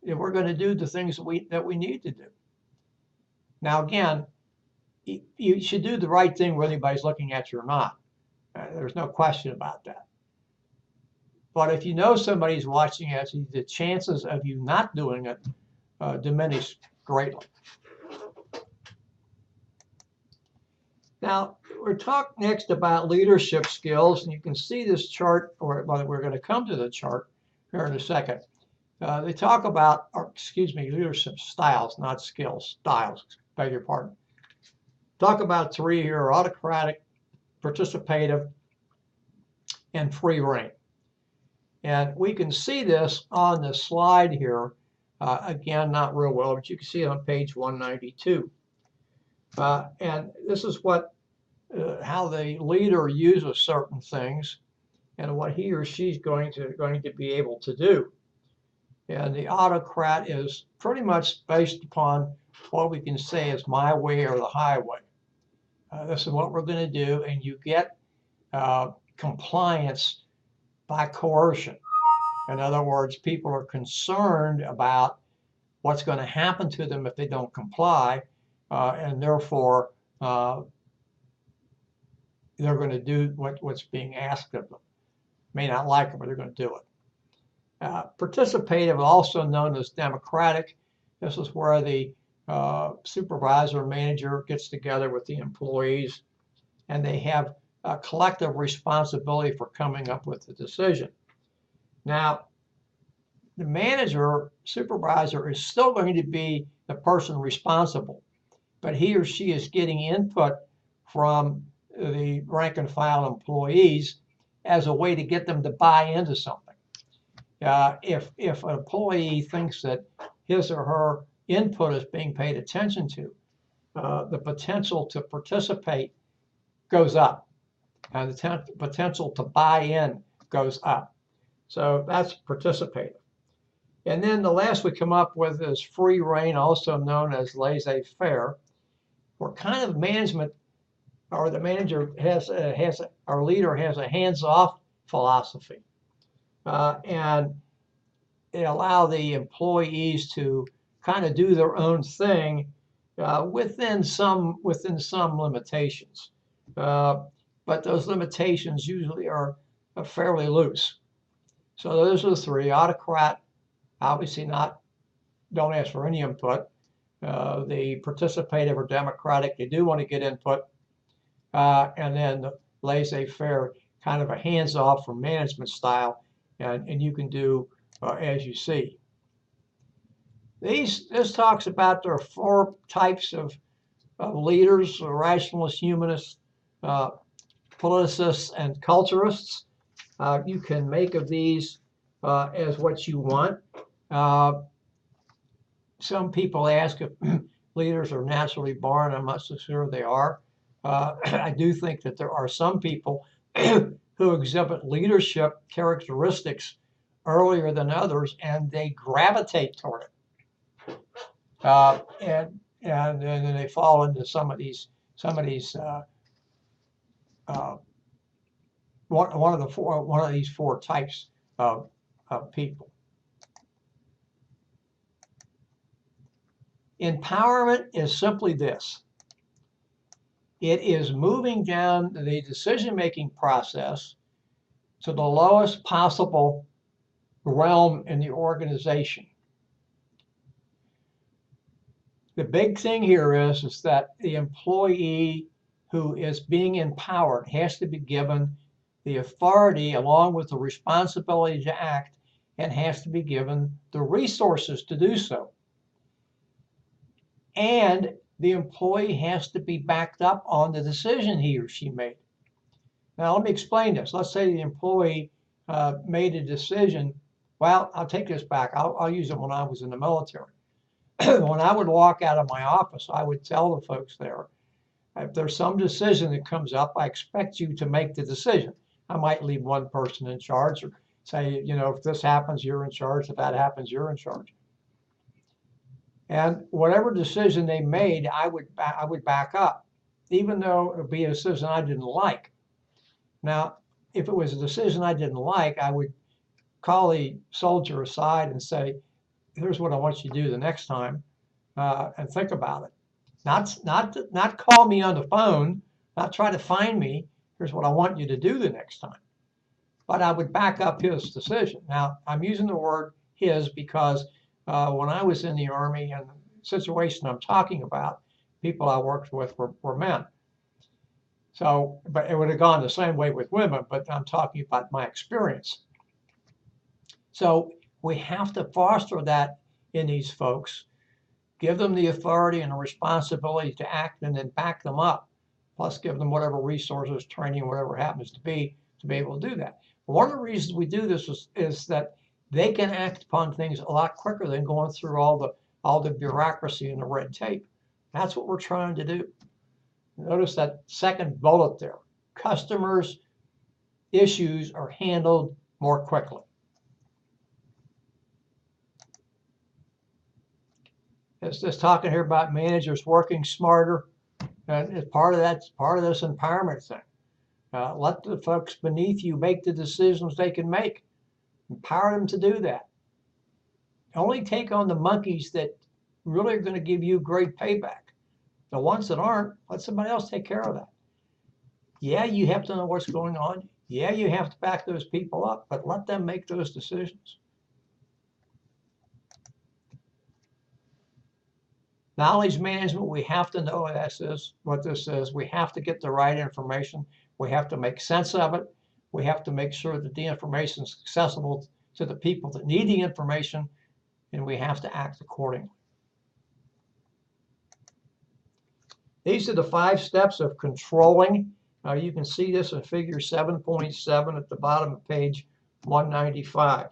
we're going to do the things that we need to do. Now, again, you should do the right thing whether anybody's looking at you or not. There's no question about that. But if you know somebody's watching you, the chances of you not doing it diminish greatly. Now, we're talking next about leadership skills, and you can see this chart, or we're going to come to the chart here in a second. They talk about, leadership styles, not skills, styles, beg your pardon. Talk about 3 here: autocratic, participative, and free rein. And we can see this on the slide here. Again, not real well, but you can see it on page 192. And this is how the leader uses certain things and what he or she's going to be able to do. And the autocrat is pretty much based upon what we can say is my way or the highway. This is what we're going to do, and you get compliance by coercion. In other words, people are concerned about what's going to happen to them if they don't comply, and therefore they're going to do what's being asked of them. May not like it, but they're going to do it. Participative, also known as democratic. This is where the supervisor or manager gets together with the employees, and they have a collective responsibility for coming up with the decision. Now, the manager, supervisor, is still going to be the person responsible, but he or she is getting input from the rank and file employees as a way to get them to buy into something. If an employee thinks that his or her input is being paid attention to, the potential to participate goes up, and the potential to buy in goes up. So that's participative. And then the last we come up with is free rein, also known as laissez-faire, where kind of management, or the manager our leader has a hands-off philosophy, and they allow the employees to kind of do their own thing within some limitations, but those limitations usually are fairly loose. So those are the 3. Autocrat, obviously don't ask for any input. The participative or democratic, they do want to get input. And then the laissez-faire, kind of a hands-off from management style, and you can do as you see. This talks about there are 4 types of leaders: rationalists, humanists, politicists, and culturists. You can make of these as what you want. Some people ask if leaders are naturally born. I'm not so sure they are. I do think that there are some people who exhibit leadership characteristics earlier than others, and they gravitate toward it. And then they fall into some of these one of these 4 types of people. Empowerment is simply this: it is moving down the decision-making process to the lowest possible realm in the organization. The big thing here is that the employee who is being empowered has to be given the authority along with the responsibility to act, and has to be given the resources to do so. And the employee has to be backed up on the decision he or she made. Now, let me explain this. Let's say the employee made a decision. Well, I'll take this back. I'll use it when I was in the military. When I would walk out of my office, I would tell the folks there, if there's some decision that comes up, I expect you to make the decision. I might leave one person in charge or say, if this happens, you're in charge. If that happens, you're in charge. And whatever decision they made, I would back up, even though it would be a decision I didn't like. Now, if it was a decision I didn't like, I would call the soldier aside and say, here's what I want you to do the next time, and think about it. Not call me on the phone, not try to find me. Here's what I want you to do the next time. But I would back up his decision. Now, I'm using the word his because when I was in the Army and the situation I'm talking about, people I worked with were men. So, but it would have gone the same way with women, but I'm talking about my experience. So we have to foster that in these folks, give them the authority and the responsibility to act, and then back them up, plus give them whatever resources, training, whatever happens to be able to do that. One of the reasons we do this is that they can act upon things a lot quicker than going through all the bureaucracy and the red tape. That's what we're trying to do. Notice that second bullet there. Customers' issues are handled more quickly. It's just talking here about managers working smarter, and it's part of this empowerment thing. Let the folks beneath you make the decisions they can make. Empower them to do that. Only take on the monkeys that really are going to give you great payback. The ones that aren't, let somebody else take care of that. Yeah, you have to know what's going on. Yeah, you have to back those people up, but let them make those decisions. Knowledge management, we have to know what this is. We have to get the right information. We have to make sense of it. We have to make sure that the information is accessible to the people that need the information, and we have to act accordingly. These are the 5 steps of controlling. You can see this in figure 7.7 at the bottom of page 195.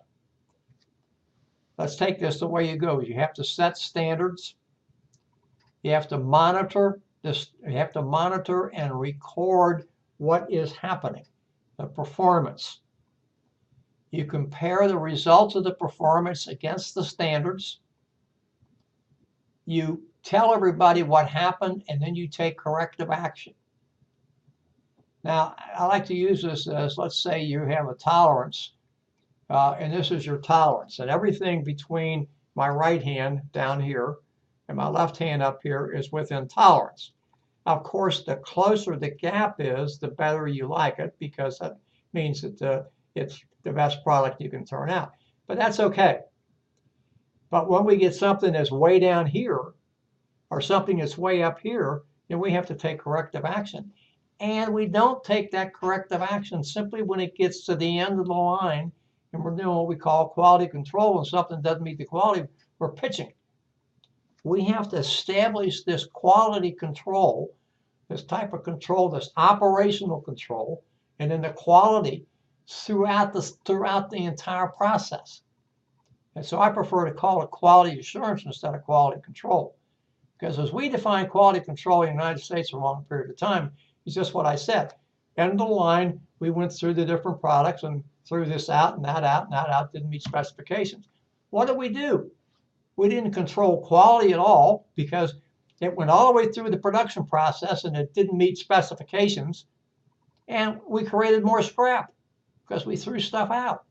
Let's take this the way you go. You have to set standards. You have to monitor this. You have to monitor and record what is happening, the performance. You compare the results of the performance against the standards. You tell everybody what happened, and then you take corrective action. Now, I like to use this as, let's say you have a tolerance, and this is your tolerance, and everything between my right hand down here and my left hand up here is within tolerance. Of course, the closer the gap is, the better you like it, because that means that it's the best product you can turn out. But that's okay. But when we get something that's way down here, or something that's way up here, then we have to take corrective action. And we don't take that corrective action simply when it gets to the end of the line and we're doing what we call quality control, and something doesn't meet the quality, we're pitching. We have to establish this quality control, this type of control, this operational control, and then the quality throughout the entire process. And so I prefer to call it quality assurance instead of quality control. Because as we define quality control in the United States for a long period of time, it's just what I said. End of the line, we went through the different products and threw this out and that out and that out, didn't meet specifications. What did we do? We didn't control quality at all because it went all the way through the production process and it didn't meet specifications. And we created more scrap because we threw stuff out.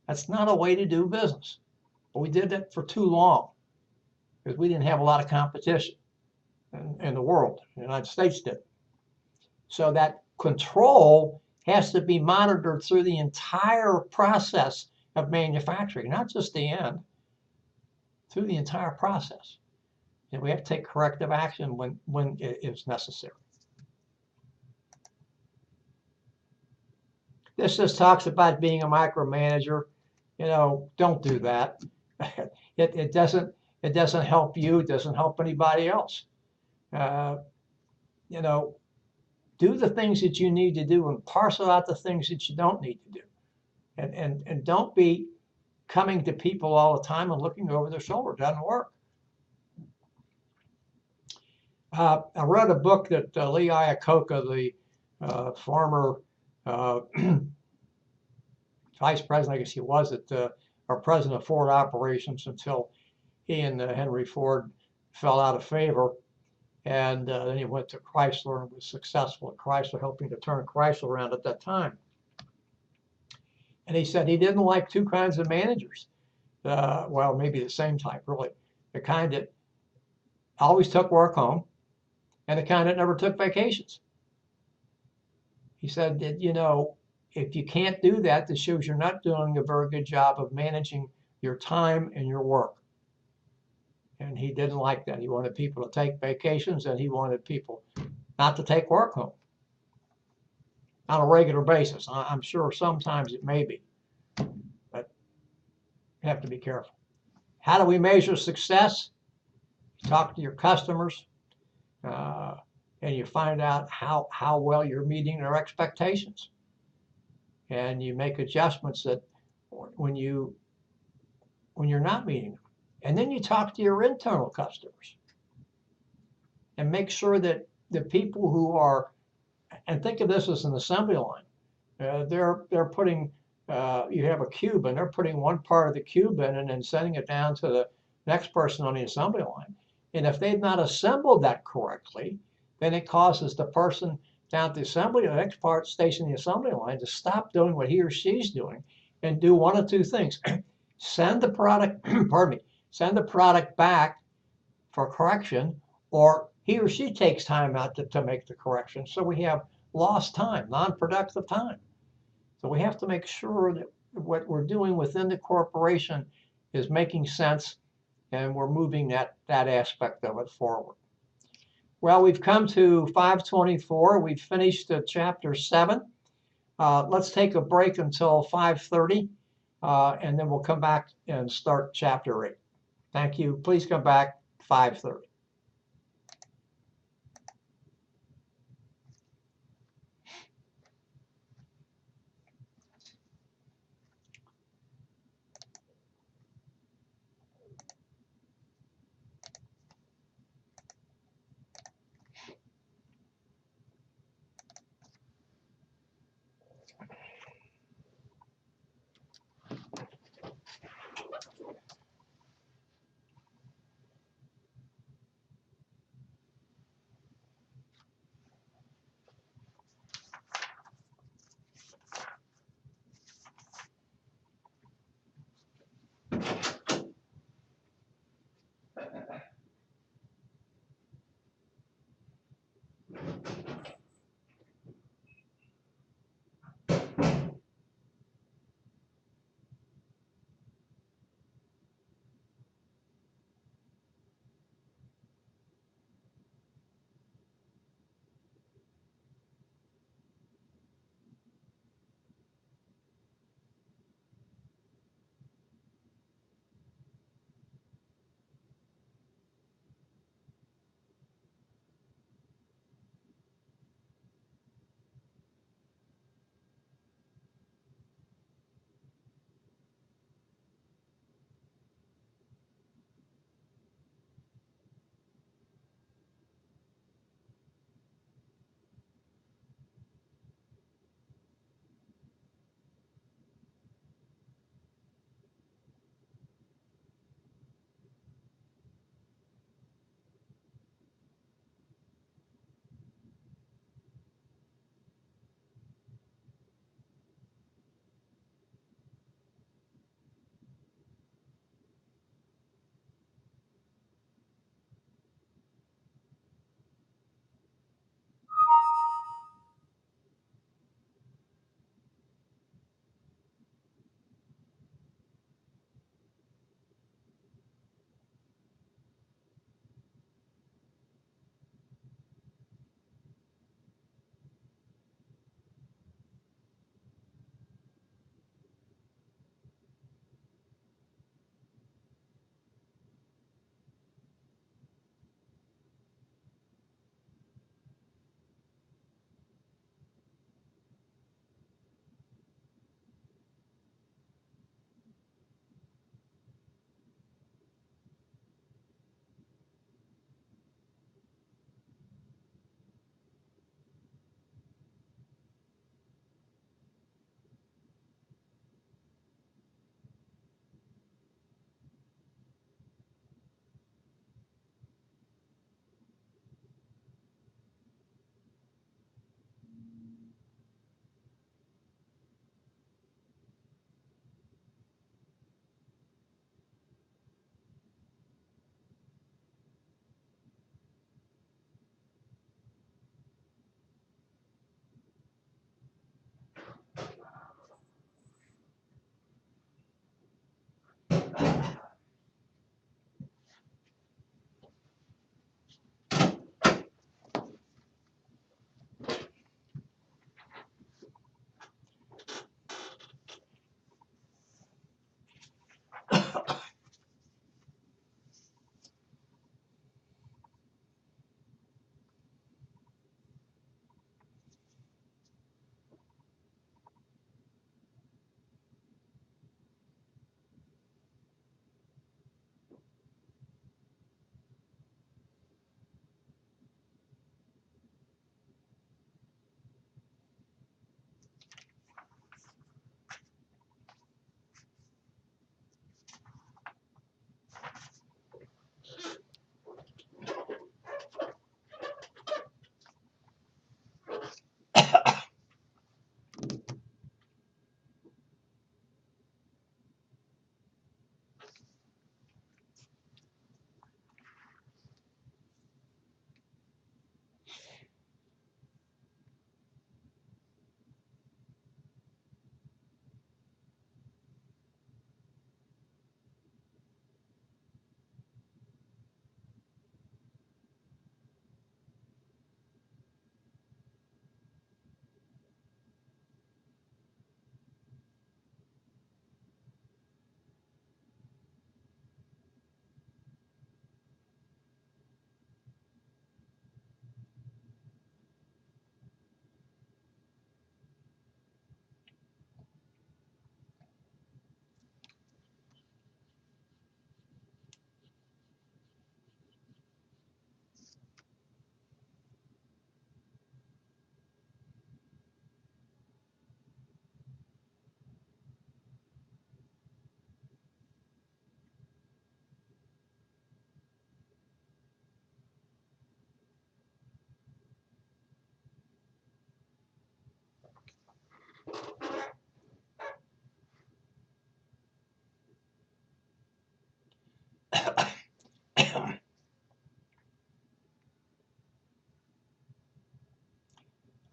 That's not a way to do business. But we did that for too long because we didn't have a lot of competition in the world. The United States did. So that control has to be monitored through the entire process of manufacturing, not just the end, through the entire process. And we have to take corrective action when it is necessary. This just talks about being a micromanager. Don't do that. It doesn't help you. It doesn't help anybody else. Do do the things that you need to do and parcel out the things that you don't need to do. And don't be coming to people all the time and looking over their shoulder. It doesn't work. I read a book that Lee Iacocca, the former vice president, I guess he was, or president of Ford Operations until he and Henry Ford fell out of favor. And then he went to Chrysler and was successful at Chrysler, helping to turn Chrysler around at that time. And he said he didn't like two kinds of managers. Well, maybe the same type, really. The kind that always took work home and the kind that never took vacations. He said that, you know, if you can't do that, this shows you're not doing a very good job of managing your time and your work. And he didn't like that. He wanted people to take vacations, and he wanted people not to take work home on a regular basis. I'm sure sometimes it may be, but you have to be careful. How do we measure success? You talk to your customers, and you find out how well you're meeting their expectations. And you make adjustments that when you're not meeting them. And then you talk to your internal customers and make sure that the people who are, and think of this as an assembly line. They're putting, you have a cube and they're putting one part of the cube in and then sending it down to the next person on the assembly line. And if they've not assembled that correctly, then it causes the person down at the assembly, the next part station, the assembly line, to stop doing what he or she's doing and do one of two things. Send the product, pardon me, send the product back for correction, or he or she takes time out to make the correction. So we have lost time, non-productive time. So we have to make sure that what we're doing within the corporation is making sense and we're moving that aspect of it forward. Well, we've come to 5:24. We've finished chapter 7. Let's take a break until 5:30, and then we'll come back and start chapter 8. Thank you. Please come back 5:30.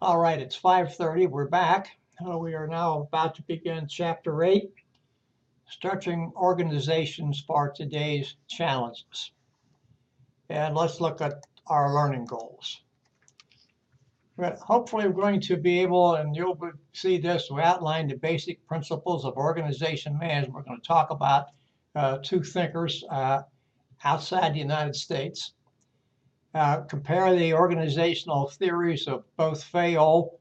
All right, it's 5:30. We're back. We are now about to begin Chapter 8, Structuring Organizations for Today's Challenges. And let's look at our learning goals. But hopefully we're going to be able, and you'll see this, we outline the basic principles of organization management. We're going to talk about two thinkers outside the United States. Compare the organizational theories of both Fayol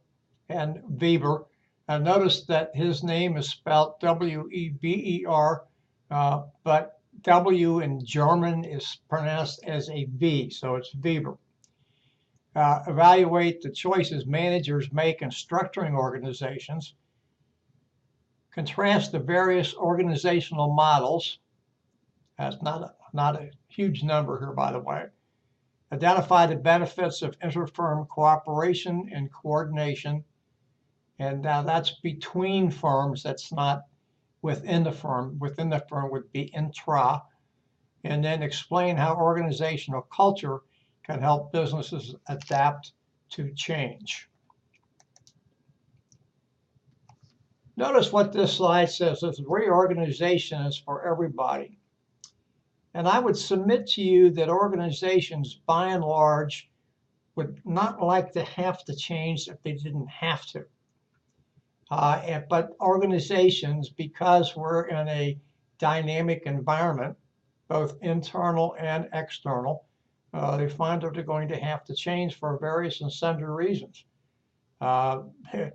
and Weber. Notice that his name is spelled W-E-B-E-R, but W in German is pronounced as a V, so it's Weber. Evaluate the choices managers make in structuring organizations. Contrast the various organizational models. That's not a huge number here, by the way. Identify the benefits of inter-firm cooperation and coordination. And now that's between firms. That's not within the firm. Within the firm would be intra. And then explain how organizational culture can help businesses adapt to change. Notice what this slide says. This reorganization is for everybody. And I would submit to you that organizations, by and large, would not like to have to change if they didn't have to. But organizations, because we're in a dynamic environment, both internal and external, they find that they're going to have to change for various and sundry reasons. The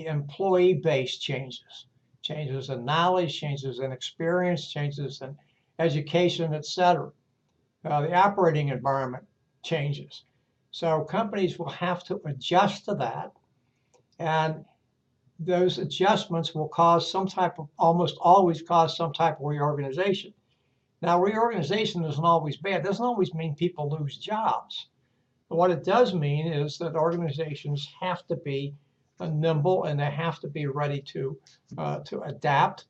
employee base changes in knowledge, changes in experience, changes in education, etc. The operating environment changes. So companies will have to adjust to that, and those adjustments will cause almost always cause some type of reorganization. Now, reorganization isn't always bad. It doesn't always mean people lose jobs. But what it does mean is that organizations have to be nimble, and they have to be ready to adapt,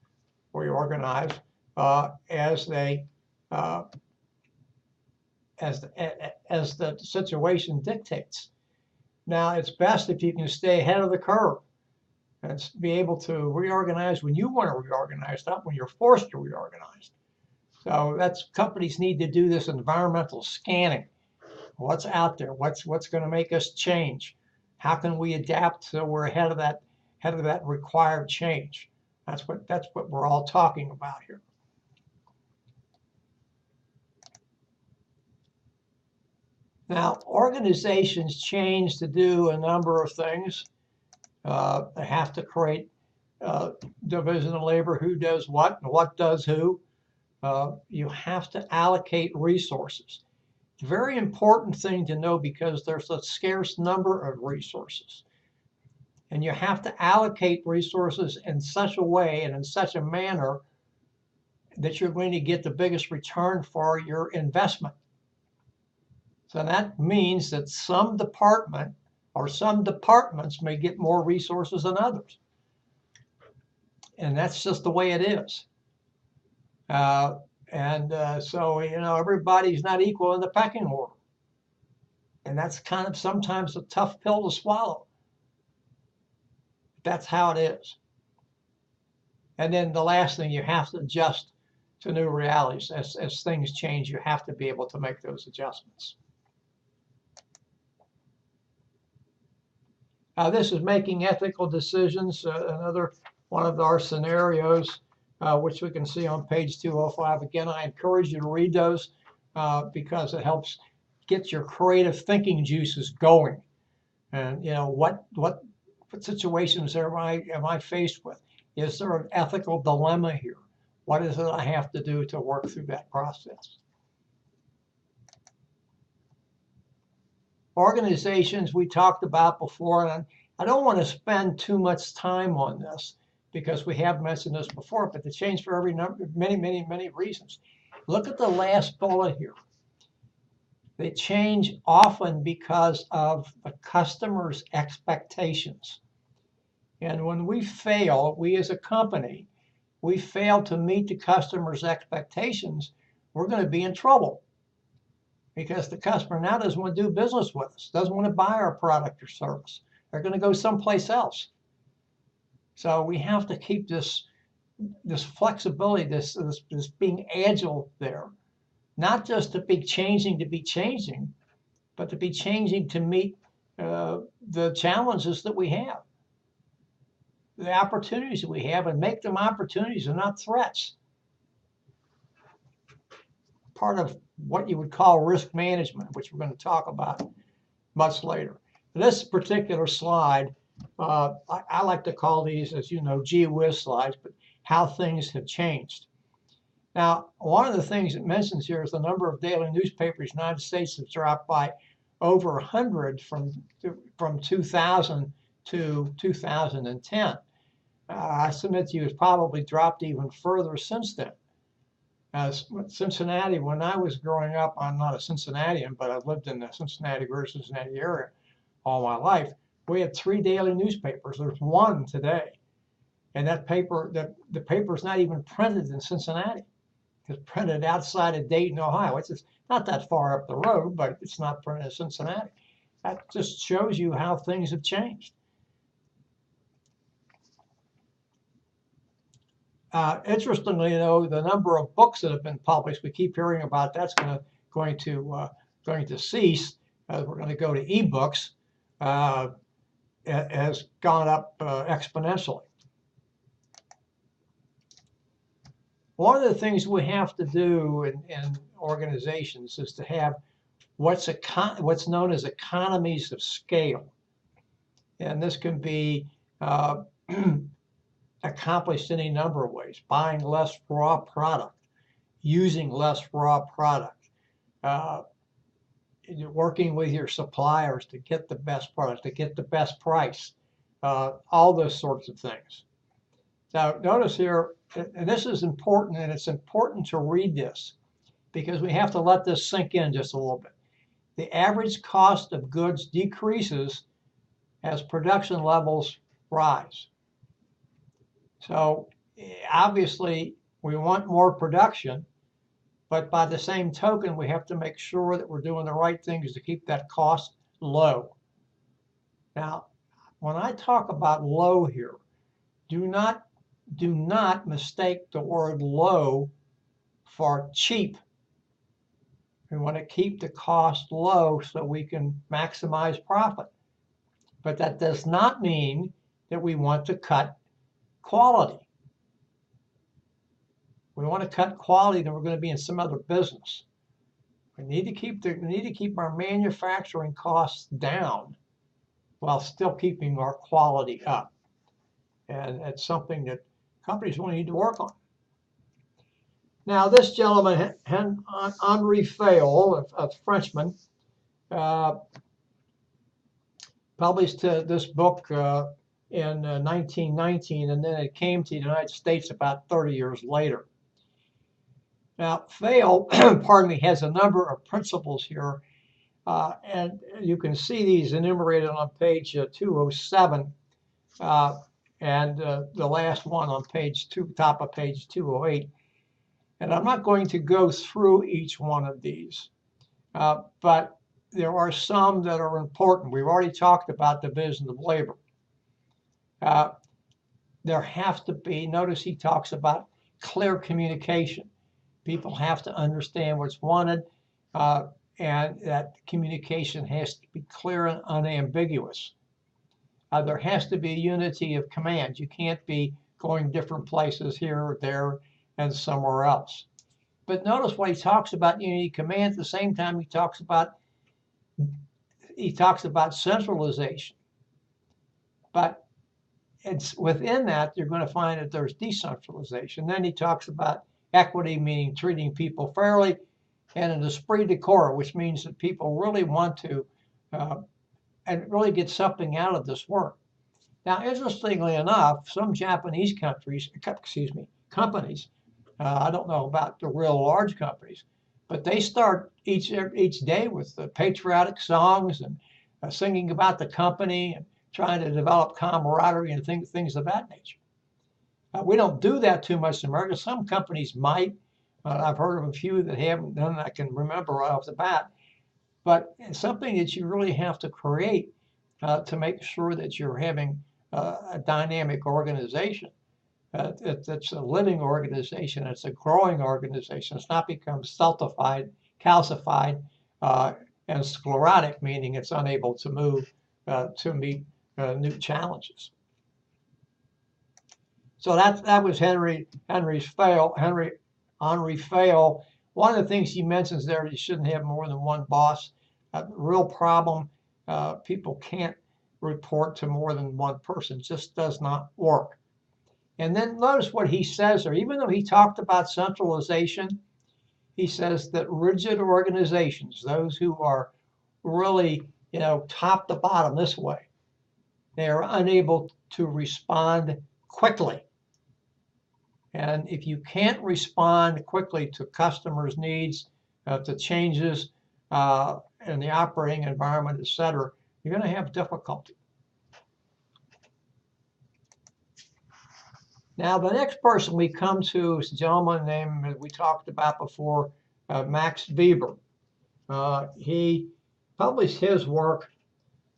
reorganize as the situation dictates. Now, it's best if you can stay ahead of the curve and be able to reorganize when you want to reorganize, not when you're forced to reorganize. So companies need to do this environmental scanning. What's out there? What's going to make us change? How can we adapt so we're ahead of that required change? That's what we're all talking about here. Now, organizations change to do a number of things. They have to create division of labor, who does what and what does who. You have to allocate resources. Very important thing to know, because there's a scarce number of resources. And you have to allocate resources in such a way and in such a manner that you're going to get the biggest return for your investment. So that means that some department or some departments may get more resources than others. And that's just the way it is. So, everybody's not equal in the pecking order. And that's kind of sometimes a tough pill to swallow. That's how it is. And then the last thing, you have to adjust to new realities. As things change, you have to be able to make those adjustments. This is making ethical decisions, another one of our scenarios, which we can see on page 205. Again, I encourage you to read those because it helps get your creative thinking juices going. And what situations am I faced with? Is there an ethical dilemma here? What is it I have to do to work through that process? Organizations we talked about before, and I don't want to spend too much time on this because we have mentioned this before, but they change for many reasons. Look at the last bullet here. They change often because of the customer's expectations. And when we as a company, we fail to meet the customer's expectations, we're going to be in trouble. Because the customer now doesn't want to do business with us, doesn't want to buy our product or service, They're going to go someplace else. So we have to keep this flexibility, this being agile there, not just to be changing, but to be changing to meet the challenges that we have, the opportunities that we have, and make them opportunities and not threats. Part of what you would call risk management, which we're going to talk about much later. This particular slide, I like to call these, as you know, gee whiz slides, but how things have changed. Now, one of the things it mentions here is the number of daily newspapers in the United States has dropped by over 100 from 2000 to 2010. I submit to you it's probably dropped even further since then. Cincinnati, when I was growing up, I'm not a Cincinnatian, but I've lived in the Cincinnati, greater Cincinnati area all my life. We had 3 daily newspapers. There's 1 today. And that paper, the paper is not even printed in Cincinnati. It's printed outside of Dayton, Ohio. It's just not that far up the road, but it's not printed in Cincinnati. That just shows you how things have changed. Interestingly, though, the number of books that have been published, we keep hearing about that's going to cease. We're going to go to ebooks. Has gone up exponentially. One of the things we have to do in organizations is to have what's known as economies of scale, and this can be accomplished any number of ways: buying less raw product, using less raw product, working with your suppliers to get the best product, to get the best price, all those sorts of things. Now, notice here, and this is important, and it's important to read this because we have to let this sink in just a little bit. The average cost of goods decreases as production levels rise. So obviously, we want more production, but by the same token, we have to make sure that we're doing the right things to keep that cost low. Now, when I talk about low here, do not mistake the word low for cheap. We want to keep the cost low so we can maximize profit. But that does not mean that we want to cut quality. We want to cut quality, then we're going to be in some other business. We need to keep our manufacturing costs down while still keeping our quality up. And it's something that companies will need to work on. Now, this gentleman, Henri Fayol, a Frenchman, published this book in 1919, and then it came to the United States about 30 years later. Now, Fayol, pardon me, has a number of principles here, and you can see these enumerated on page 207, and the last one on page 2, top of page 208. And I'm not going to go through each one of these, but there are some that are important. We've already talked about division of labor. There has to be, notice he talks about clear communication. People have to understand what's wanted, and that communication has to be clear and unambiguous. There has to be unity of command. You can't be going different places here or there and somewhere else. But notice what he talks about unity of command. At the same time, he talks about centralization. But it's within that you're going to find that there's decentralization. Then he talks about equity, meaning treating people fairly, and an esprit de corps, which means that people really want to and really get something out of this work. Now, interestingly enough, some Japanese companies, I don't know about the real large companies, but they start each day with patriotic songs and singing about the company and trying to develop camaraderie and things of that nature. We don't do that too much in America. Some companies might. I've heard of a few that haven't, none I can remember right off the bat. But it's something that you really have to create to make sure that you're having a dynamic organization. It's a living organization. It's a growing organization. It's not become stultified, calcified, and sclerotic, meaning it's unable to move to meet new challenges. So that was Henry Fayol. One of the things he mentions there, you shouldn't have more than one boss. Real problem. People can't report to more than one person. It just does not work. And then notice what he says there. Even though he talked about centralization, he says that rigid organizations, those who are really, top to bottom this way, they are unable to respond quickly. And if you can't respond quickly to customers' needs, to changes in the operating environment, et cetera, you're going to have difficulty. Now, the next person we come to is a gentleman named, we talked about before, Max Weber. He published his work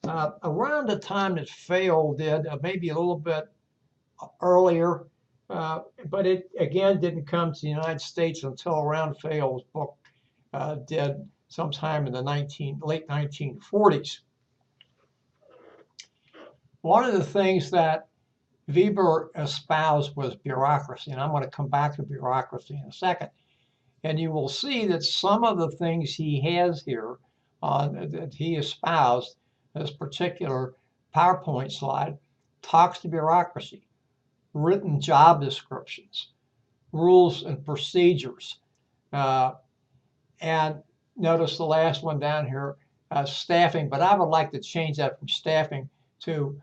around the time that Fayol did, maybe a little bit earlier, but it again didn't come to the United States until around Fayol's book did sometime in the late 1940s. One of the things that Weber espoused was bureaucracy, and I'm going to come back to bureaucracy in a second. And you will see that some of the things he has here that he espoused, this particular PowerPoint slide, talks to bureaucracy, written job descriptions, rules and procedures. And notice the last one down here, staffing, but I would like to change that from staffing to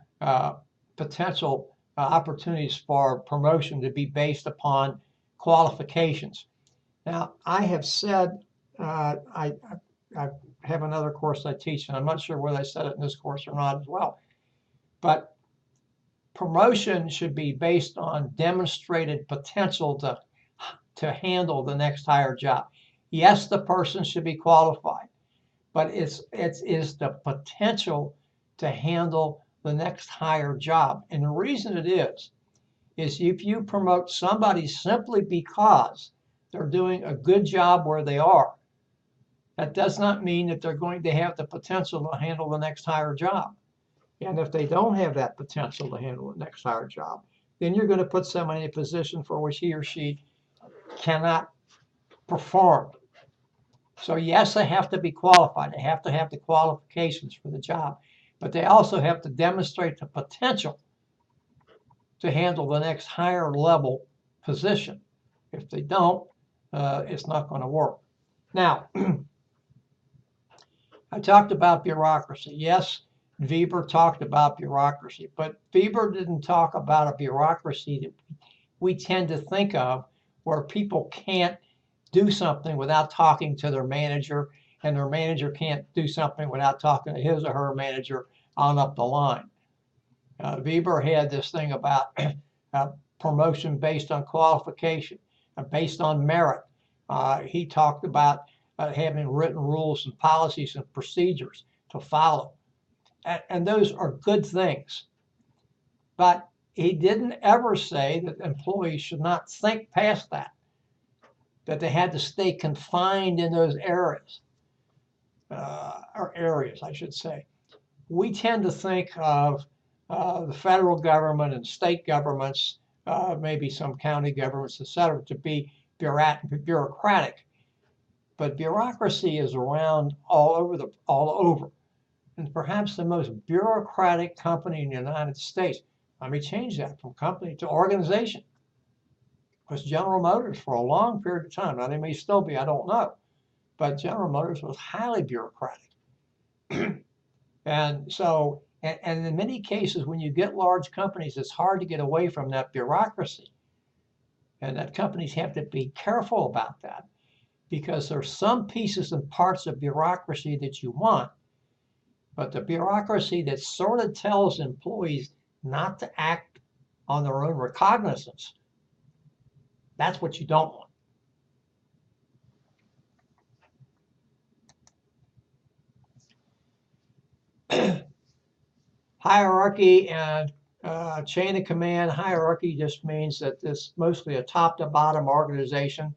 potential opportunities for promotion to be based upon qualifications. Now, I have said, I have another course I teach, and I'm not sure whether I said it in this course or not as well, but promotion should be based on demonstrated potential to handle the next higher job. Yes, the person should be qualified, but it's the potential to handle the next higher job. And the reason it is if you promote somebody simply because they're doing a good job where they are, that does not mean that they're going to have the potential to handle the next higher job. And if they don't have that potential to handle the next higher job, then you're going to put someone in a position for which he or she cannot perform. So yes, they have to be qualified. They have to have the qualifications for the job, but they also have to demonstrate the potential to handle the next higher level position. If they don't, it's not going to work. Now, I talked about bureaucracy. Yes, Weber talked about bureaucracy, but Weber didn't talk about a bureaucracy that we tend to think of where people can't do something without talking to their manager, and their manager can't do something without talking to his or her manager on up the line. Weber had this thing about promotion based on qualification, based on merit. He talked about having written rules and policies and procedures to follow. And those are good things. But he didn't ever say that employees should not think past that they had to stay confined in those areas, or areas, I should say. We tend to think of the federal government and state governments, maybe some county governments, et cetera, to be bureaucratic. But bureaucracy is around all over. And perhaps the most bureaucratic company in the United States, let me change that from company to organization, was General Motors for a long period of time. Now, they may still be, I don't know. But General Motors was highly bureaucratic. And so, and in many cases, when you get large companies, it's hard to get away from that bureaucracy. And that companies have to be careful about that, because there's some pieces and parts of bureaucracy that you want, but the bureaucracy that sort of tells employees not to act on their own recognizance, that's what you don't want. Hierarchy and chain of command. Hierarchy just means that it's mostly a top to bottom organization.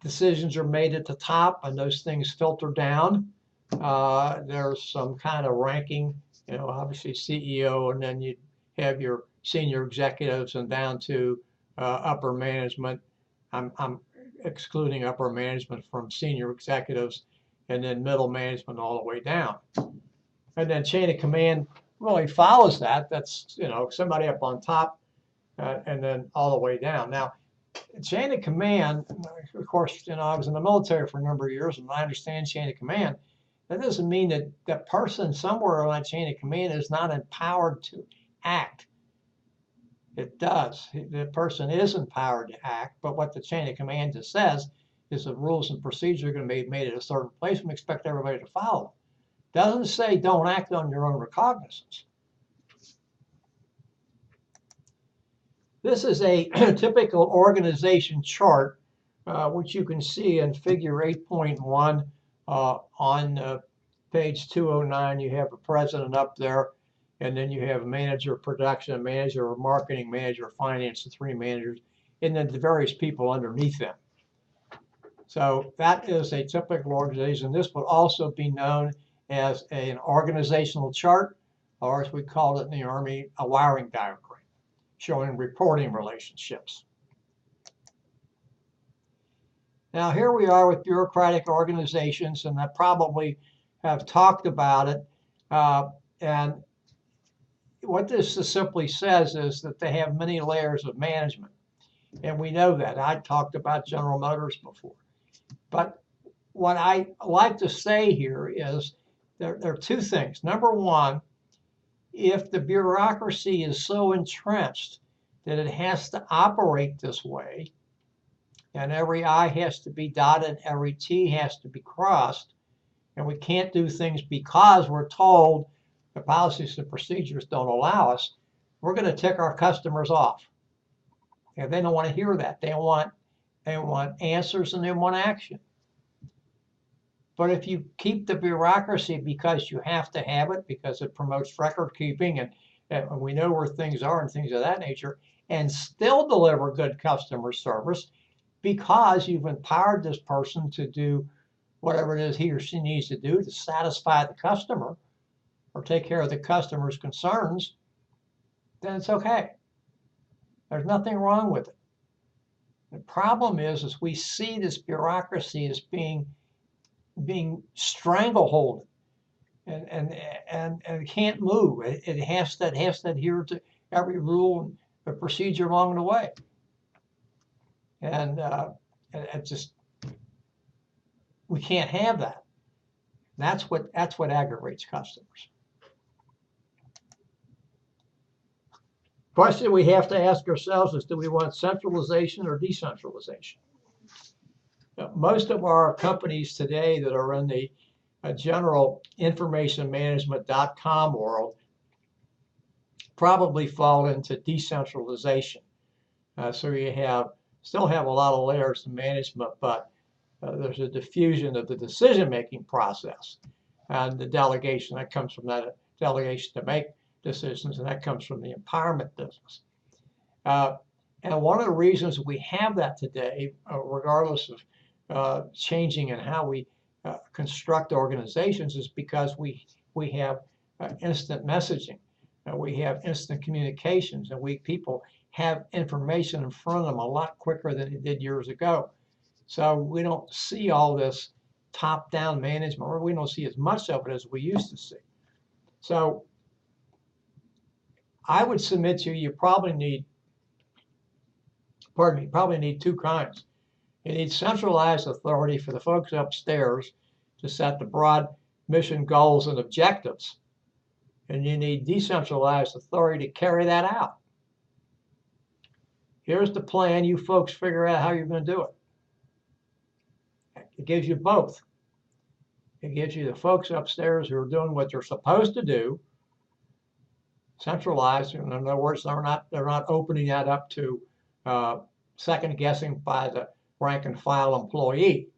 Decisions are made at the top and those things filter down. There's some kind of ranking, obviously CEO, and then you have your senior executives and down to upper management. I'm excluding upper management from senior executives, and then middle management all the way down. And then chain of command really follows that. That's, somebody up on top and then all the way down. Now, chain of command, of course, I was in the military for a number of years and I understand chain of command. That doesn't mean that that person somewhere on that chain of command is not empowered to act. It does. The person is empowered to act, but what the chain of command just says is the rules and procedures are going to be made at a certain place and we expect everybody to follow them. Doesn't say don't act on your own recognizance. This is a typical organization chart, which you can see in figure 8.1 on page 209. You have a president up there, and then you have a manager of production, a manager of marketing, manager of finance, the three managers, and then the various people underneath them. So that is a typical organization. This would also be known as an organizational chart, or as we called it in the Army, a wiring diagram, showing reporting relationships. Now here we are with bureaucratic organizations, and I probably have talked about it. And what this simply says is that they have many layers of management. And we know that. I talked about General Motors before. But what I like to say here is there are two things. Number one, if the bureaucracy is so entrenched that it has to operate this way, and every I has to be dotted, every T has to be crossed, and we can't do things because we're told the policies and procedures don't allow us, we're going to tick our customers off. And they don't want to hear that. They want answers and they want action. But if you keep the bureaucracy because you have to have it, because it promotes record keeping and we know where things are and things of that nature, and still deliver good customer service because you've empowered this person to do whatever it is he or she needs to do to satisfy the customer or take care of the customer's concerns, then it's okay. There's nothing wrong with it. The problem is we see this bureaucracy as being stranglehold and it can't move. It has to adhere to every rule and procedure along the way. And it just, we can't have that. That's what aggravates customers. Question we have to ask ourselves is, do we want centralization or decentralization? Most of our companies today that are in the general information management.com world probably fall into decentralization. So you still have a lot of layers of management, but there's a diffusion of the decision-making process and the delegation that comes from that delegation to make decisions, and that comes from the empowerment business. And one of the reasons we have that today, regardless of changing in how we construct organizations, is because we have instant messaging, and we have instant communications, and people have information in front of them a lot quicker than it did years ago. So we don't see all this top-down management, or we don't see as much of it as we used to see. So I would submit to you, probably need two kinds. You need centralized authority for the folks upstairs to set the broad mission goals and objectives. And you need decentralized authority to carry that out. Here's the plan. You folks figure out how you're going to do it. It gives you both. It gives you the folks upstairs who are doing what they're supposed to do, centralized. In other words, they're not opening that up to second guessing by the rank and file employee.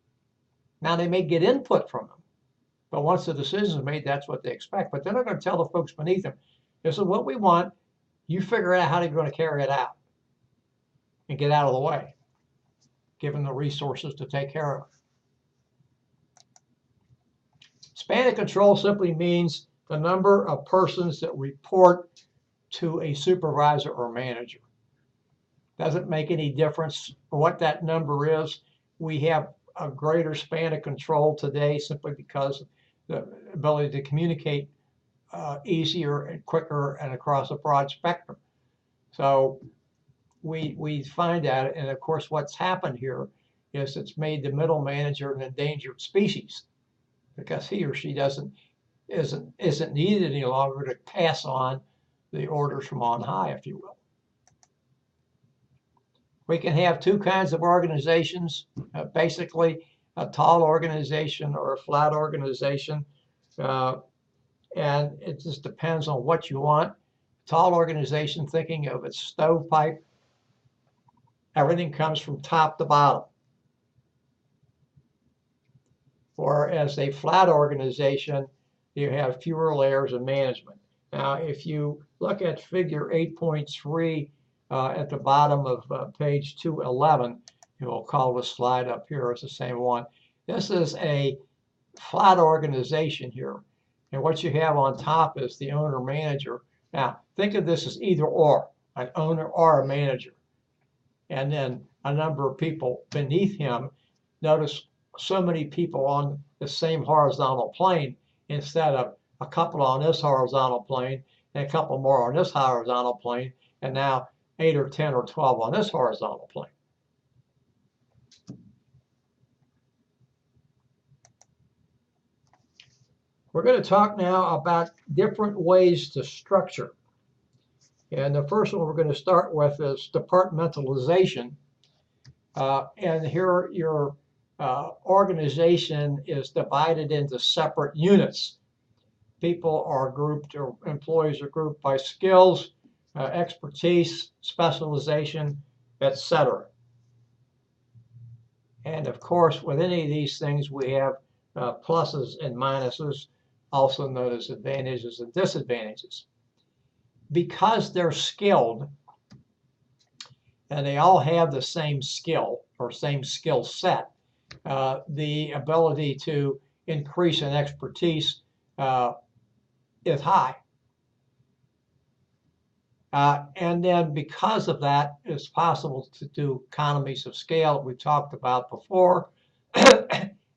Now they may get input from them, But once the decision is made, that's what they expect. But they're not going to tell the folks beneath them, this is what we want. You figure out how you're going to carry it out and get out of the way, give them the resources to take care of it. Span of control simply means the number of persons that report to a supervisor or manager. Doesn't make any difference what that number is. We have a greater span of control today simply because of the ability to communicate easier and quicker and across a broad spectrum. So we find that, and of course what's happened here is it's made the middle manager an endangered species because he or she isn't needed any longer to pass on the orders from on high, if you will. We can have two kinds of organizations, basically a tall organization or a flat organization, and it just depends on what you want. Tall organization, thinking of its stovepipe, everything comes from top to bottom. Whereas a flat organization, you have fewer layers of management. Now, if you look at figure 8.3 at the bottom of page 211, and we'll call the slide up here, it's the same one. This is a flat organization here. And what you have on top is the owner-manager. Now, think of this as either or, an owner or a manager. And then a number of people beneath him. Notice so many people on the same horizontal plane instead of a couple on this horizontal plane and a couple more on this horizontal plane, and now 8 or 10 or 12 on this horizontal plane. We're going to talk now about different ways to structure. And the first one we're going to start with is departmentalization. And here your organization is divided into separate units. People are grouped, or employees are grouped by skills, expertise, specialization, etc. And of course, with any of these things, we have pluses and minuses, also known as advantages and disadvantages. Because they're skilled, and they all have the same skill or same skill set, the ability to increase in expertise is high. And then because of that, it's possible to do economies of scale we talked about before.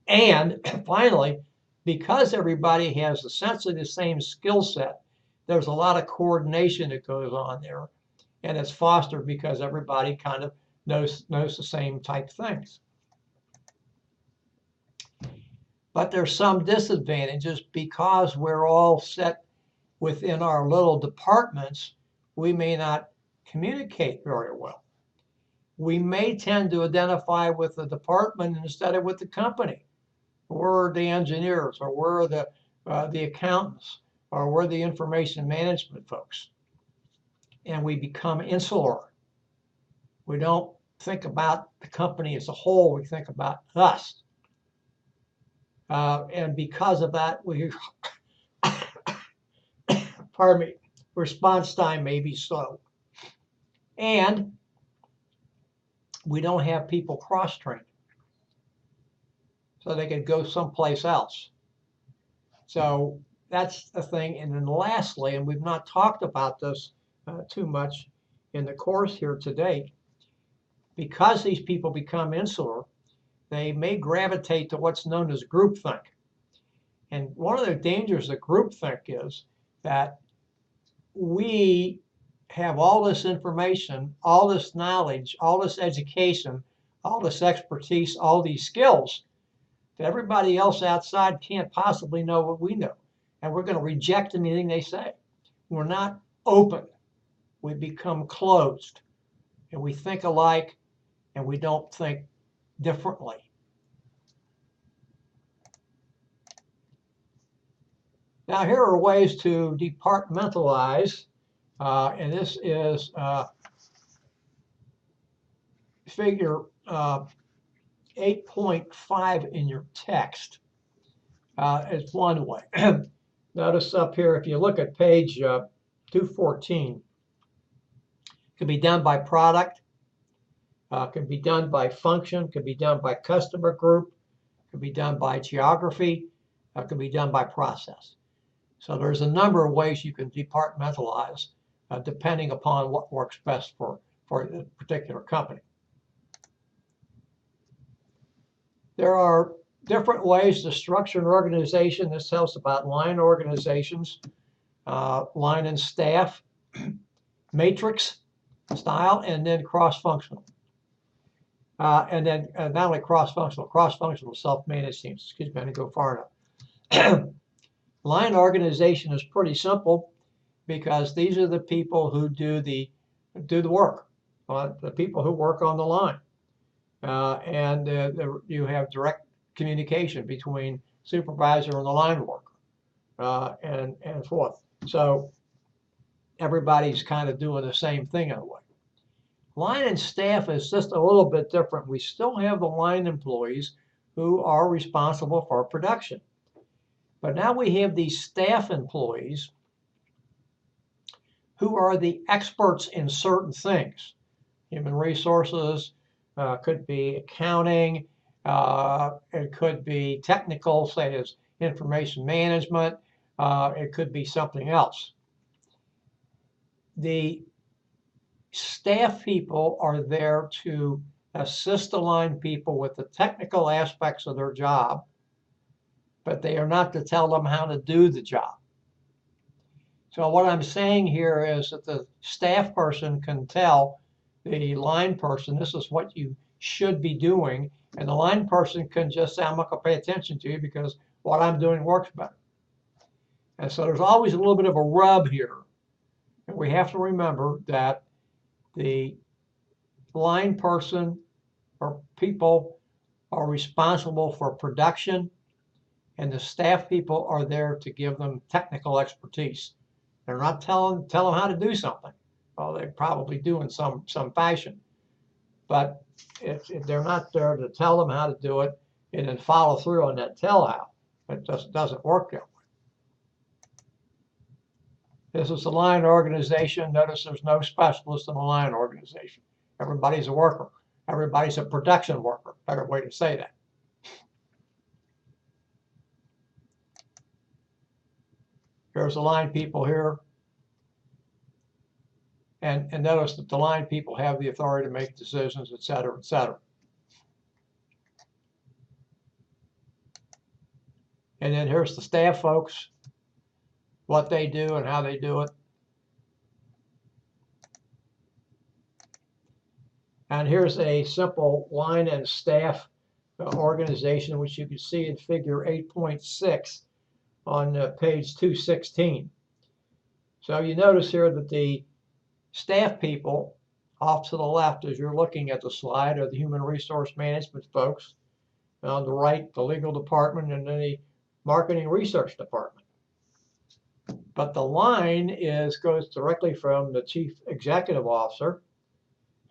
And finally, because everybody has essentially the same skill set, there's a lot of coordination that goes on there. And it's fostered because everybody kind of knows the same type things. But there's some disadvantages because we're all set within our little departments. We may not communicate very well. We may tend to identify with the department instead of with the company. We're the engineers, or we're the accountants, or we're the information management folks. And we become insular. We don't think about the company as a whole, we think about us. And because of that, we, pardon me, response time may be slow. And we don't have people cross-trained, so they can go someplace else. So that's the thing. And then lastly, and we've not talked about this too much in the course here today, because these people become insular, they may gravitate to what's known as groupthink. And one of the dangers of groupthink is that we have all this information, all this knowledge, all this education, all this expertise, all these skills that everybody else outside can't possibly know what we know. And we're going to reject anything they say. We're not open. We become closed. And we think alike, and we don't think differently. Now, here are ways to departmentalize, and this is figure 8.5 in your text. is one way. Notice up here, if you look at page 214, it can be done by product, can be done by function, can be done by customer group, can be done by geography, can be done by process. So there's a number of ways you can departmentalize depending upon what works best for a particular company. There are different ways to structure an organization. This tells about line organizations, line and staff, matrix style, and then cross-functional. And then not only cross-functional self-managed teams. Excuse me, I didn't go far enough. Line organization is pretty simple because these are the people who do the work, the people who work on the line. And you have direct communication between supervisor and the line worker, and forth. So everybody's kind of doing the same thing in a way. Line and staff is just a little bit different. We still have the line employees who are responsible for production. But now we have these staff employees who are the experts in certain things. Human resources, could be accounting, it could be technical, say as information management, it could be something else. The staff people are there to assist the line people with the technical aspects of their job, but they are not to tell them how to do the job. So what I'm saying here is that the staff person can tell the line person, this is what you should be doing, and the line person can just say, I'm not going to pay attention to you because what I'm doing works better. And so there's always a little bit of a rub here. And we have to remember that the line person or people are responsible for production, and the staff people are there to give them technical expertise. They're not telling them how to do something. Well, they probably do in some fashion, but if they're not there to tell them how to do it and then follow through on that tell-how, it just doesn't work that way. This is a line organization. Notice there's no specialist in a line organization. Everybody's a worker. Everybody's a production worker. Better way to say that. Here's the line people here. And notice that the line people have the authority to make decisions, et cetera, et cetera. And then here's the staff folks, what they do and how they do it. And here's a simple line and staff organization, which you can see in figure 8.6 on page 216. So you notice here that the staff people off to the left, as you're looking at the slide, are the human resource management folks. On the right, the legal department, and then the marketing research department. But the line goes directly from the chief executive officer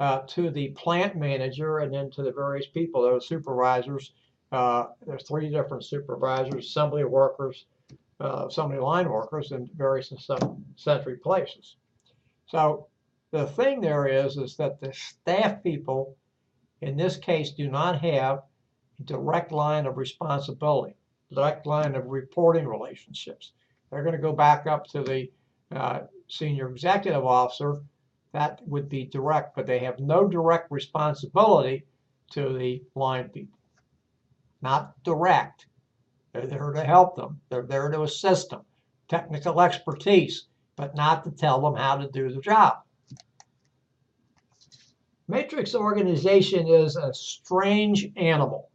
to the plant manager, and then to the various people, those supervisors. There's 3 different supervisors, assembly workers, assembly line workers in various century places. So the thing there is that the staff people, in this case, do not have a direct line of responsibility, direct line of reporting relationships. They're going to go back up to the senior executive officer. That would be direct, but they have no direct responsibility to the line people. Not direct. They're there to help them. They're there to assist them. Technical expertise, but not to tell them how to do the job. Matrix organization is a strange animal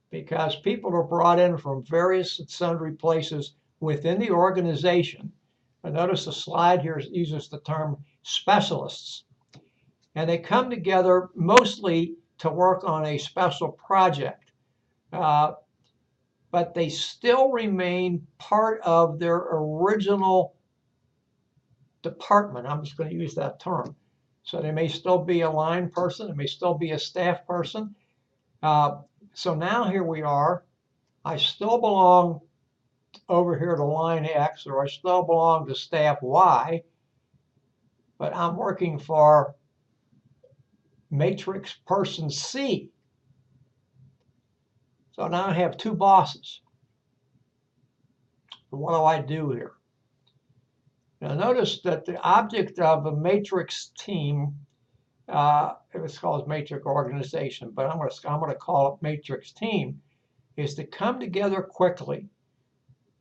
because people are brought in from various and sundry places within the organization. And notice the slide here uses the term specialists. And they come together mostly to work on a special project. But they still remain part of their original department. I'm just going to use that term. So they may still be a line person, they may still be a staff person. So now here we are I still belong over here to line X, or I still belong to staff Y, but I'm working for matrix person C. So now I have two bosses. What do I do here? Now notice that the object of a matrix team, it was called matrix organization, but I'm going to call it matrix team, is to come together quickly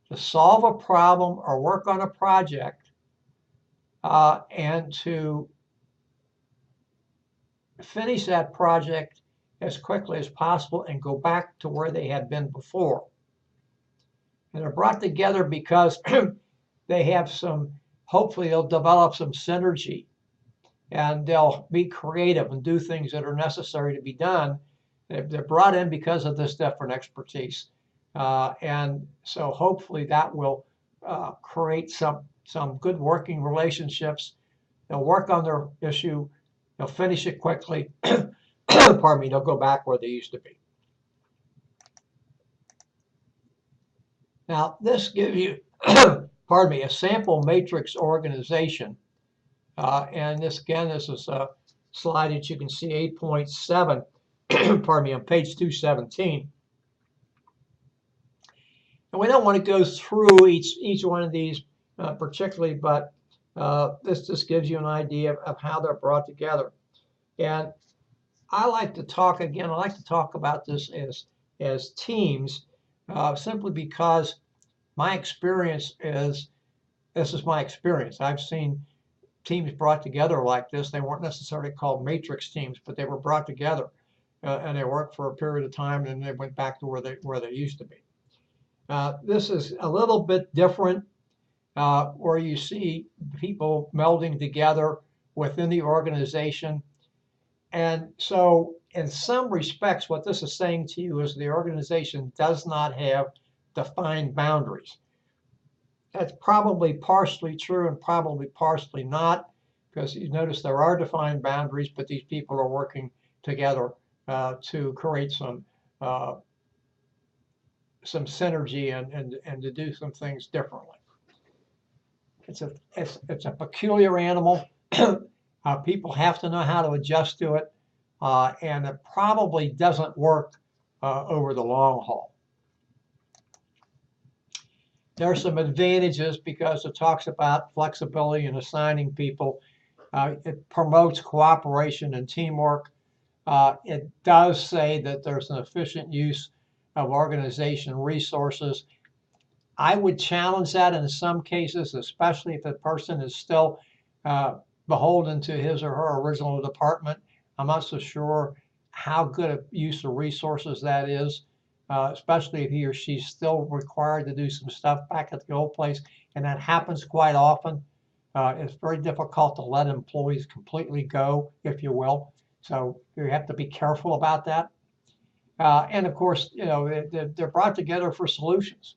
to solve a problem or work on a project, and to finish that project as quickly as possible and go back to where they had been before. And they're brought together because they have hopefully they'll develop some synergy, and they'll be creative and do things that are necessary to be done. They're brought in because of this different expertise. And so hopefully that will create some good working relationships. They'll work on their issue. They'll finish it quickly. Pardon me, they'll go back where they used to be. Now, this gives you, pardon me, a sample matrix organization. And this, again, this is a slide that you can see 8.7, pardon me, on page 217. And we don't want to go through each one of these particularly, but this just gives you an idea of how they're brought together. And I like to talk about this as teams, simply because my experience is, this is my experience. I've seen teams brought together like this. They weren't necessarily called matrix teams, but they were brought together, and they worked for a period of time, and they went back to where they used to be. This is a little bit different, where you see people melding together within the organization. And so in some respects, what this is saying to you is the organization does not have defined boundaries. That's probably partially true and probably partially not, because you notice there are defined boundaries, but these people are working together to create some synergy and to do some things differently. It's a peculiar animal. People have to know how to adjust to it, and it probably doesn't work over the long haul. There are some advantages because it talks about flexibility and assigning people. It promotes cooperation and teamwork. It does say that there's an efficient use of organization resources. I would challenge that in some cases, especially if the person is still beholden to his or her original department. I'm not so sure how good a use of resources that is, especially if he or she's still required to do some stuff back at the old place, and that happens quite often. It's very difficult to let employees completely go, if you will. So you have to be careful about that. And of course, they're brought together for solutions.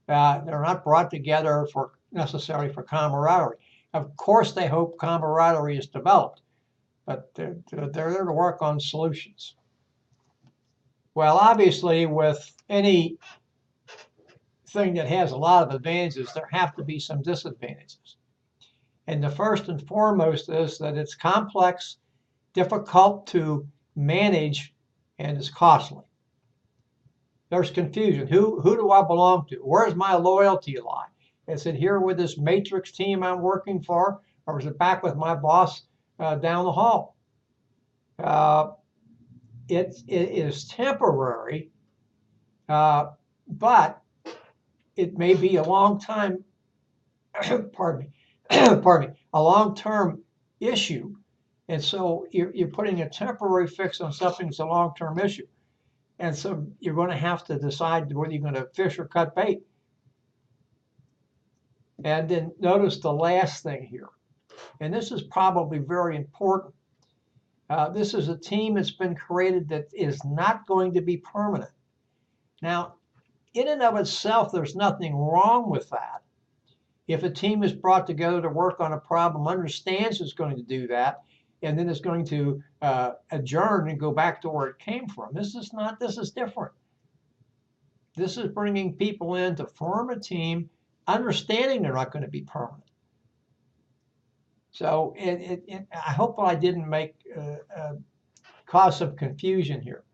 They're not brought together necessarily for camaraderie. Of course, they hope camaraderie is developed, but they're there to work on solutions. Well, obviously, with any thing that has a lot of advantages, there have to be some disadvantages. And the first and foremost is that it's complex, difficult to manage, and is costly. There's confusion. Who do I belong to? Where's my loyalty lie? Is it here with this matrix team I'm working for, or is it back with my boss down the hall? It is temporary, but it may be a long time, pardon me, a long-term issue. And so you're putting a temporary fix on something that's a long-term issue. And so you're going to have to decide whether you're going to fish or cut bait. And then notice the last thing here. And this is probably very important. This is a team that's been created that is not going to be permanent. Now, in and of itself, there's nothing wrong with that. If a team is brought together to work on a problem, understands it's going to do that, and then it's going to adjourn and go back to where it came from. This is different. This is bringing people in to form a team, understanding they're not going to be permanent. So I hope I didn't make cause some confusion here.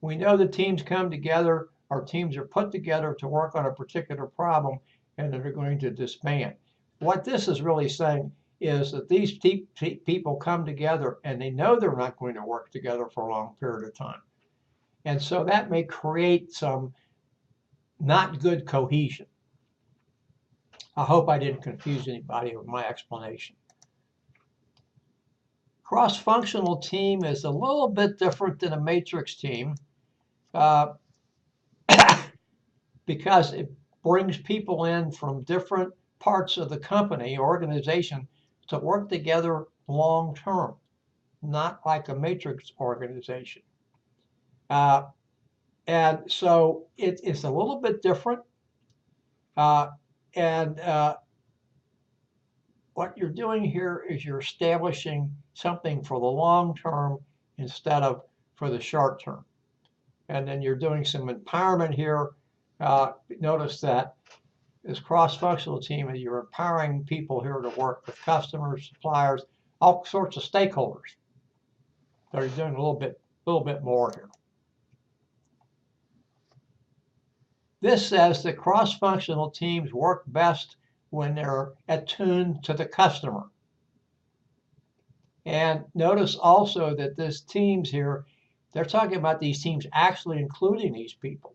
We know the teams come together, our teams are put together to work on a particular problem, and they're going to disband. What this is really saying is that these people come together and they know they're not going to work together for a long period of time. And so that may create some not good cohesion. I hope I didn't confuse anybody with my explanation. Cross-functional team is a little bit different than a matrix team because it brings people in from different parts of the company, organization, to work together long term, not like a matrix organization. And so it's a little bit different. What you're doing here is you're establishing something for the long term instead of for the short term. And then you're doing some empowerment here. Notice that this cross-functional team, and you're empowering people here to work with customers, suppliers, all sorts of stakeholders. So you're doing a little bit more here. This says that cross-functional teams work best when they're attuned to the customer. And notice also that this teams here, they're talking about these teams actually including these people.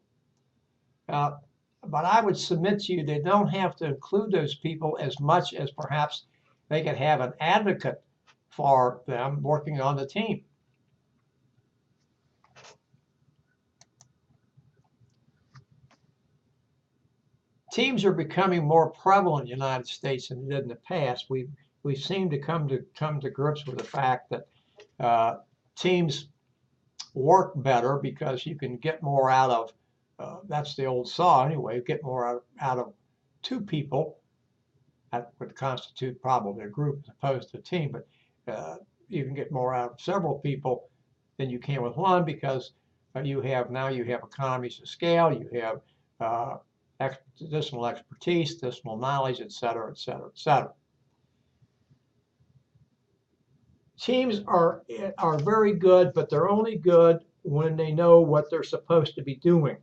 But I would submit to you they don't have to include those people as much as perhaps they could have an advocate for them working on the team. Teams are becoming more prevalent in the United States than they did in the past. We seem to come to grips with the fact that teams work better because you can get more out of. That's the old saw anyway. Get more out of two people. That would constitute probably a group as opposed to a team, but you can get more out of several people than you can with one because you have economies of scale. You have additional expertise, additional knowledge, et cetera, et cetera, et cetera. Teams are very good, but they're only good when they know what they're supposed to be doing.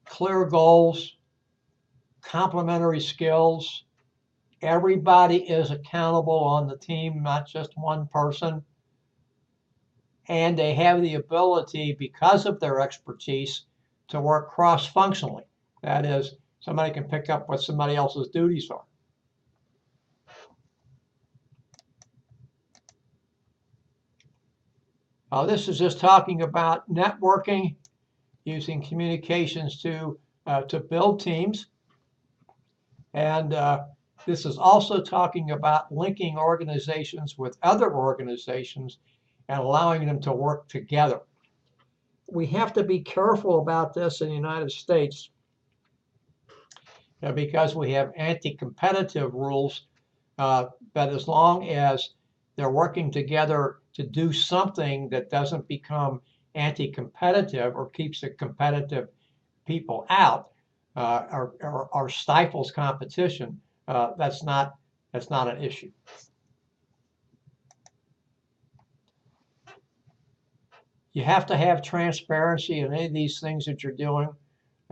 Clear goals, complementary skills. Everybody is accountable on the team, not just one person. And they have the ability, because of their expertise, to work cross-functionally. That is, somebody can pick up what somebody else's duties are. This is just talking about networking, using communications to build teams. And this is also talking about linking organizations with other organizations and allowing them to work together. We have to be careful about this in the United States because we have anti-competitive rules, but as long as they're working together to do something that doesn't become anti-competitive or keeps the competitive people out or stifles competition, that's not an issue. You have to have transparency in any of these things that you're doing,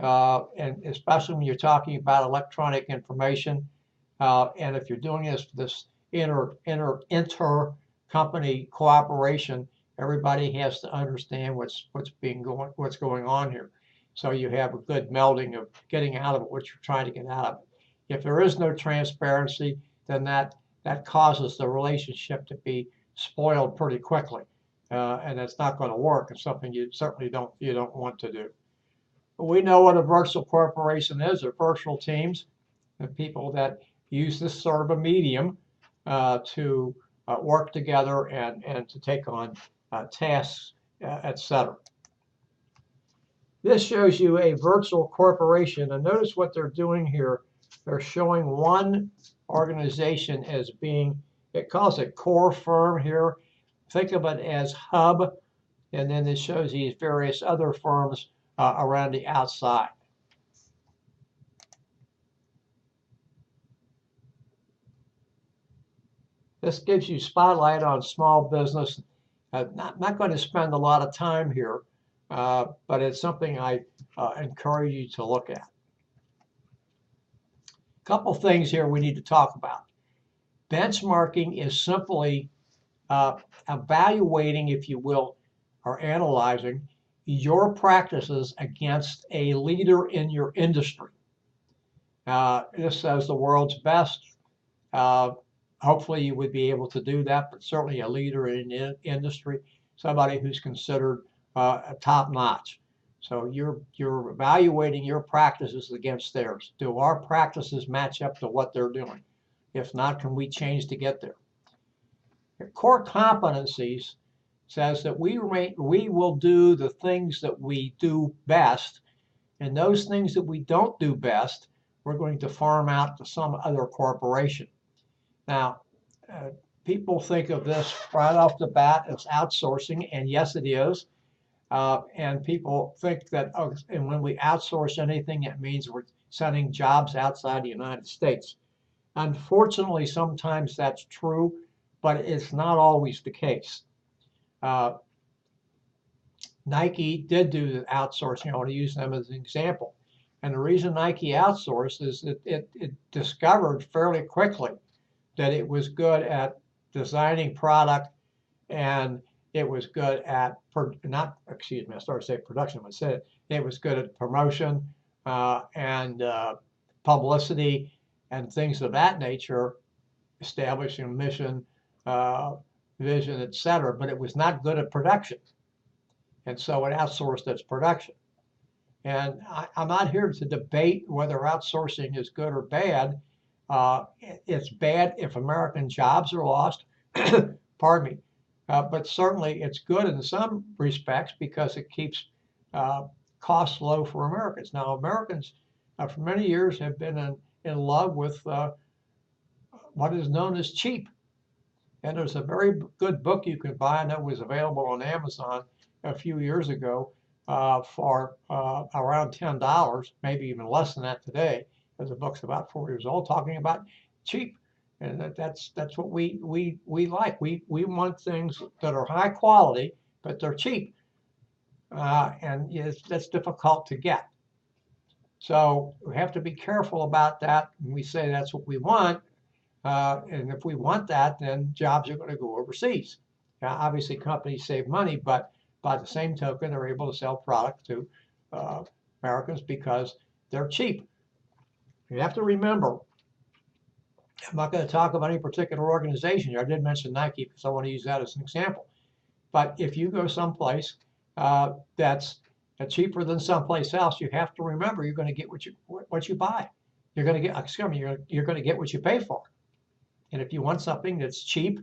and especially when you're talking about electronic information. And if you're doing this inter-company cooperation, everybody has to understand what's going on here. So you have a good melding of getting out of it what you're trying to get out of it. If there is no transparency, then that causes the relationship to be spoiled pretty quickly. And that's not going to work. It's something you certainly don't want to do. But we know what a virtual corporation is. They're virtual teams, the people that use this sort of a medium to work together and to take on tasks, etc. This shows you a virtual corporation, and notice what they're doing here. They're showing one organization as being, it calls it core firm here. Think of it as hub. And then this shows these various other firms around the outside. This gives you spotlight on small business. Not going to spend a lot of time here, but it's something I encourage you to look at. A couple things here we need to talk about. Benchmarking is simply evaluating, if you will, or analyzing your practices against a leader in your industry. This says the world's best. Hopefully you would be able to do that, but certainly a leader in the industry, somebody who's considered top notch. So you're evaluating your practices against theirs. Do our practices match up to what they're doing? If not, can we change to get there? Core competencies says that we will do the things that we do best, and those things that we don't do best, we're going to farm out to some other corporation. Now, people think of this right off the bat as outsourcing, and yes, it is. And people think that, and when we outsource anything, it means we're sending jobs outside the United States. Unfortunately, sometimes that's true, but it's not always the case. Nike did do the outsourcing. I want to use them as an example. And the reason Nike outsourced is that it discovered fairly quickly that it was good at designing product, and it was good at, I started to say production, I said it was good at promotion and publicity and things of that nature, establishing a mission, vision, etc. But it was not good at production. And so it outsourced its production. And I'm not here to debate whether outsourcing is good or bad. It's bad if American jobs are lost, pardon me, but certainly it's good in some respects because it keeps costs low for Americans. Now, Americans for many years have been in love with what is known as cheap. And there's a very good book you can buy, and that was available on Amazon a few years ago for around $10, maybe even less than that today. Because the book's about 4 years old, talking about cheap, and that's what we like. We want things that are high quality, but they're cheap, and that's difficult to get. So we have to be careful about that. When we say that's what we want, and if we want that, then jobs are going to go overseas. Now, obviously, companies save money, but by the same token, they're able to sell product to Americans because they're cheap. You have to remember, I'm not going to talk about any particular organization here. I did mention Nike because I want to use that as an example. But if you go someplace that's cheaper than someplace else, you have to remember you're going to get what you buy. You're going to get, you're going to get what you pay for. And if you want something that's cheap,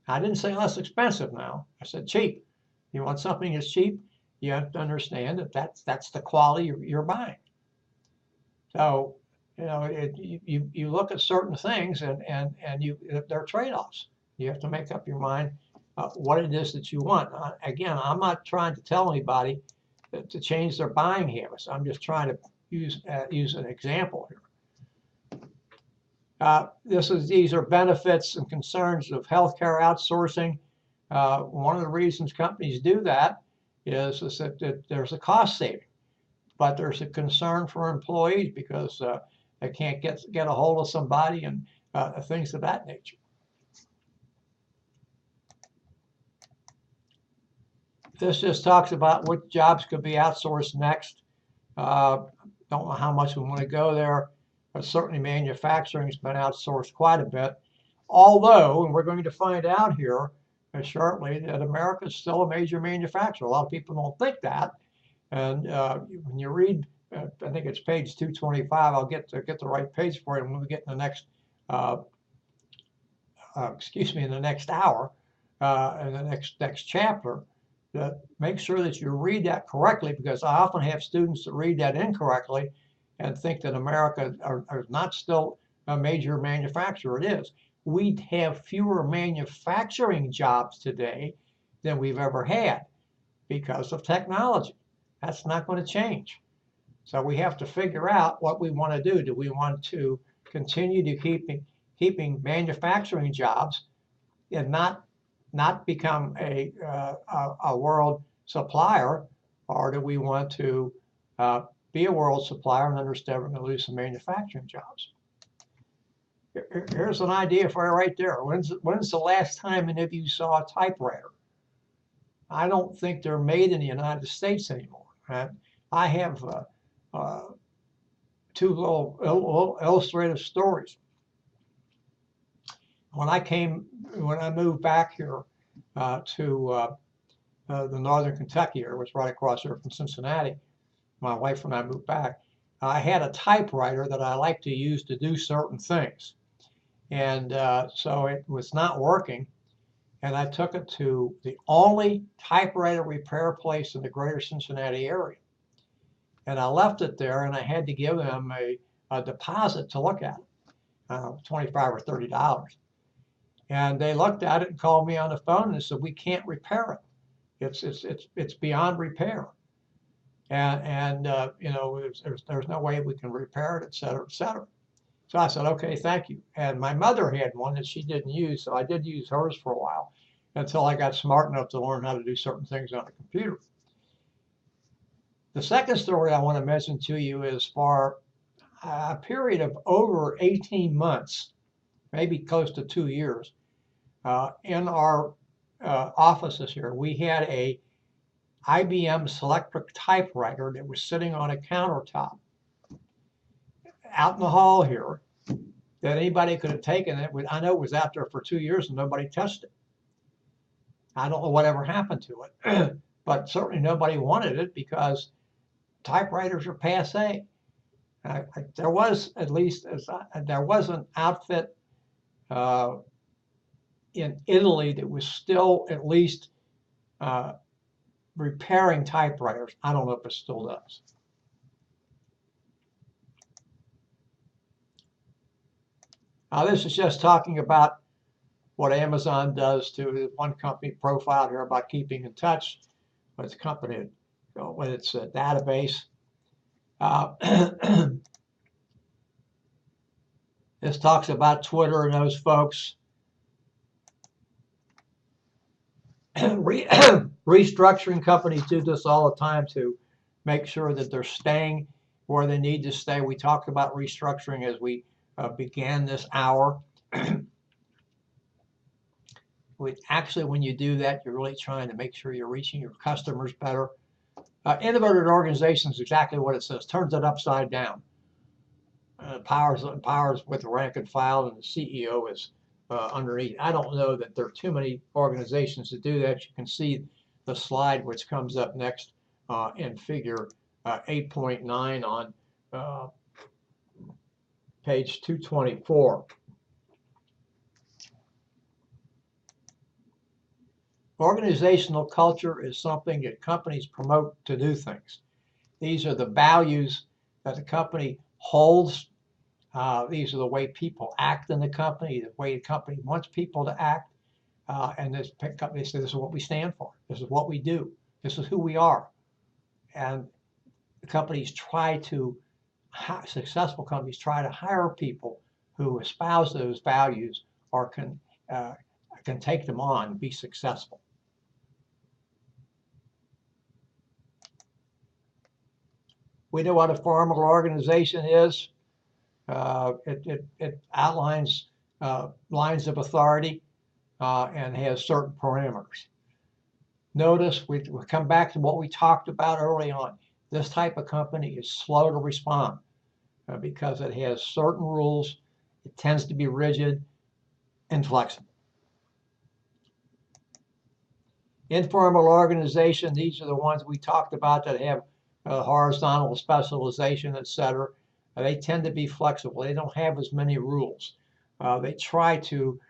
I didn't say less expensive now. I said cheap. You want something that's cheap, you have to understand that that's the quality you're buying. So, you look at certain things and there are trade-offs. You have to make up your mind what it is that you want. Again, I'm not trying to tell anybody to change their buying habits. I'm just trying to use an example here. These are benefits and concerns of healthcare outsourcing. One of the reasons companies do that is that there's a cost saving, but there's a concern for employees because they can't get a hold of somebody and things of that nature. This just talks about what jobs could be outsourced next. Don't know how much we want to go there, but certainly manufacturing has been outsourced quite a bit. Although, and we're going to find out here shortly, that America is still a major manufacturer. A lot of people don't think that. And when you read, I think it's page 225. I'll get the right page for you when we get in the next, in the next hour, in the next chapter. Make sure that you read that correctly, because I often have students that read that incorrectly and think that America are not still a major manufacturer. It is. We have fewer manufacturing jobs today than we've ever had. because of technology. That's not going to change. So we have to figure out what we want to do. Do we want to continue to keeping manufacturing jobs and not become a world supplier, or do we want to be a world supplier and understand we're going to lose some manufacturing jobs? Here's an idea for you right there. When's the last time any of you saw a typewriter? I don't think they're made in the United States anymore. Right? I have two little illustrative stories. When I moved back here to the northern Kentucky area, was right across here from Cincinnati, my wife and I moved back. I had a typewriter that I like to use to do certain things. And so it was not working. And I took it to the only typewriter repair place in the greater Cincinnati area. And I left it there, and I had to give them a deposit to look at it, $25 or $30. And they looked at it and called me on the phone and said, "We can't repair it. It's beyond repair. And you know, there's no way we can repair it, et cetera, et cetera." So I said, "Okay, thank you." And my mother had one that she didn't use, so I did use hers for a while until I got smart enough to learn how to do certain things on a computer. The second story I want to mention to you is for a period of over 18 months, maybe close to 2 years, in our offices here, we had a IBM Selectric typewriter that was sitting on a countertop out in the hall here that anybody could have taken it. I know it was out there for 2 years and nobody touched it. I don't know whatever happened to it, but certainly nobody wanted it because typewriters are passé. There was there was an outfit in Italy that was still at least repairing typewriters. I don't know if it still does. This is just talking about what Amazon does to one company profile here about keeping in touch with its company, with its database. This talks about Twitter and those folks. Restructuring companies do this all the time to make sure that they're staying where they need to stay. We talked about restructuring as we began this hour. When you do that, you're really trying to make sure you're reaching your customers better. Innovative organization is exactly what it says. Turns it upside down. Powers with the rank and file, and the CEO is underneath. I don't know that there are too many organizations that do that. You can see the slide which comes up next in figure 8.9 on page 224. Organizational culture is something that companies promote to do things. These are the values that the company holds. These are the way people act in the company, the way the company wants people to act. And this company says, "This is what we stand for. This is what we do. This is who we are." And the companies successful companies try to hire people who espouse those values or can take them on and be successful. We know what a formal organization is. It outlines lines of authority and has certain parameters. Notice we come back to what we talked about early on. This type of company is slow to respond because it has certain rules. It tends to be rigid and flexible. Informal organization, these are the ones we talked about that have horizontal specialization, etc. They tend to be flexible. They don't have as many rules. They try to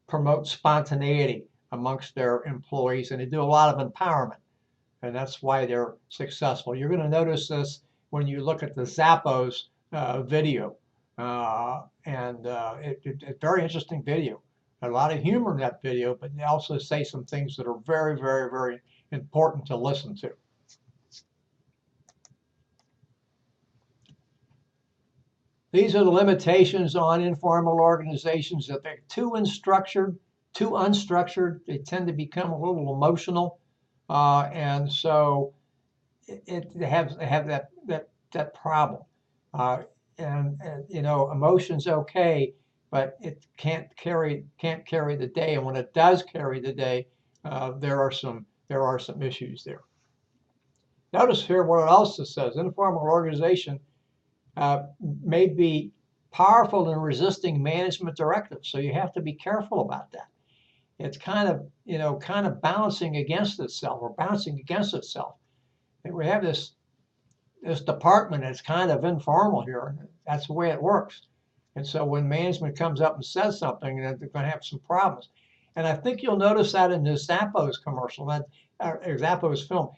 promote spontaneity amongst their employees, and they do a lot of empowerment, and that's why they're successful. You're going to notice this when you look at the Zappos video, and it's a very interesting video. A lot of humor in that video, but they also say some things that are very, very, very important to listen to. These are the limitations on informal organizations, that they're too unstructured, they tend to become a little emotional, and so they have that problem. And you know, emotion's okay, but it can't carry the day. And when it does carry the day, there are some issues there. Notice here what else it says: informal organization may be powerful in resisting management directives. So you have to be careful about that. It's kind of balancing against itself, or bouncing against itself. And we have this department that's kind of informal here. That's the way it works. And so when management comes up and says something, they're going to have some problems. And I think you'll notice that in the Zappos commercial, Zappos film.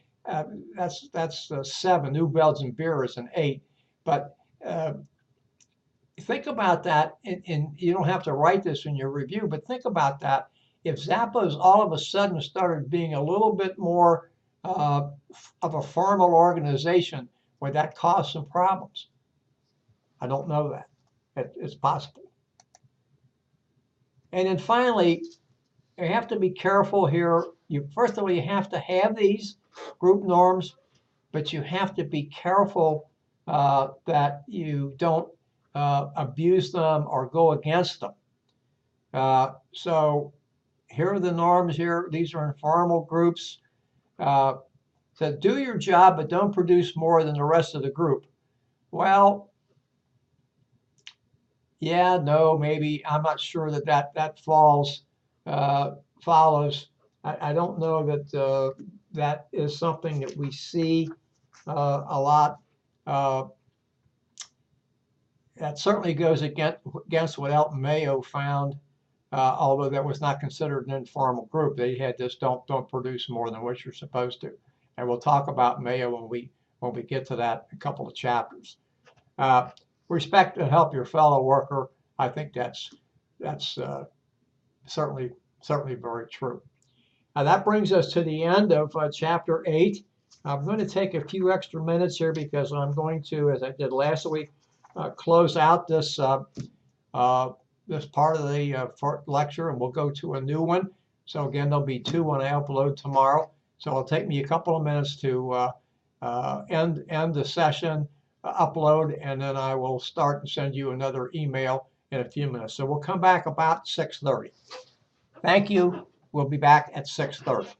That's 7. New Belgian beer is an 8. But think about that, and you don't have to write this in your review, but think about that. If Zappos all of a sudden started being a little bit more of a formal organization, would that cause some problems? I don't know that. It's possible. And then finally, you have to be careful here. First of all, you have to have these group norms, but you have to be careful that you don't abuse them or go against them. So here are the norms here. These are informal groups. So do your job, but don't produce more than the rest of the group. Well, yeah, no, maybe. I'm not sure that follows. I don't know that that is something that we see a lot. That certainly goes against what Elton Mayo found, although that was not considered an informal group. They had this: don't produce more than what you're supposed to. And we'll talk about Mayo when we get to that in a couple of chapters. Respect and help your fellow worker. I think that's certainly very true. That brings us to the end of chapter 8. I'm going to take a few extra minutes here because I'm going to, as I did last week, close out this this part of the lecture, and we'll go to a new one. So again, there'll be 2 when I upload tomorrow. So it'll take me a couple of minutes to end the session, upload, and then I will start and send you another email in a few minutes. So we'll come back about 6:30. Thank you. We'll be back at 6:30.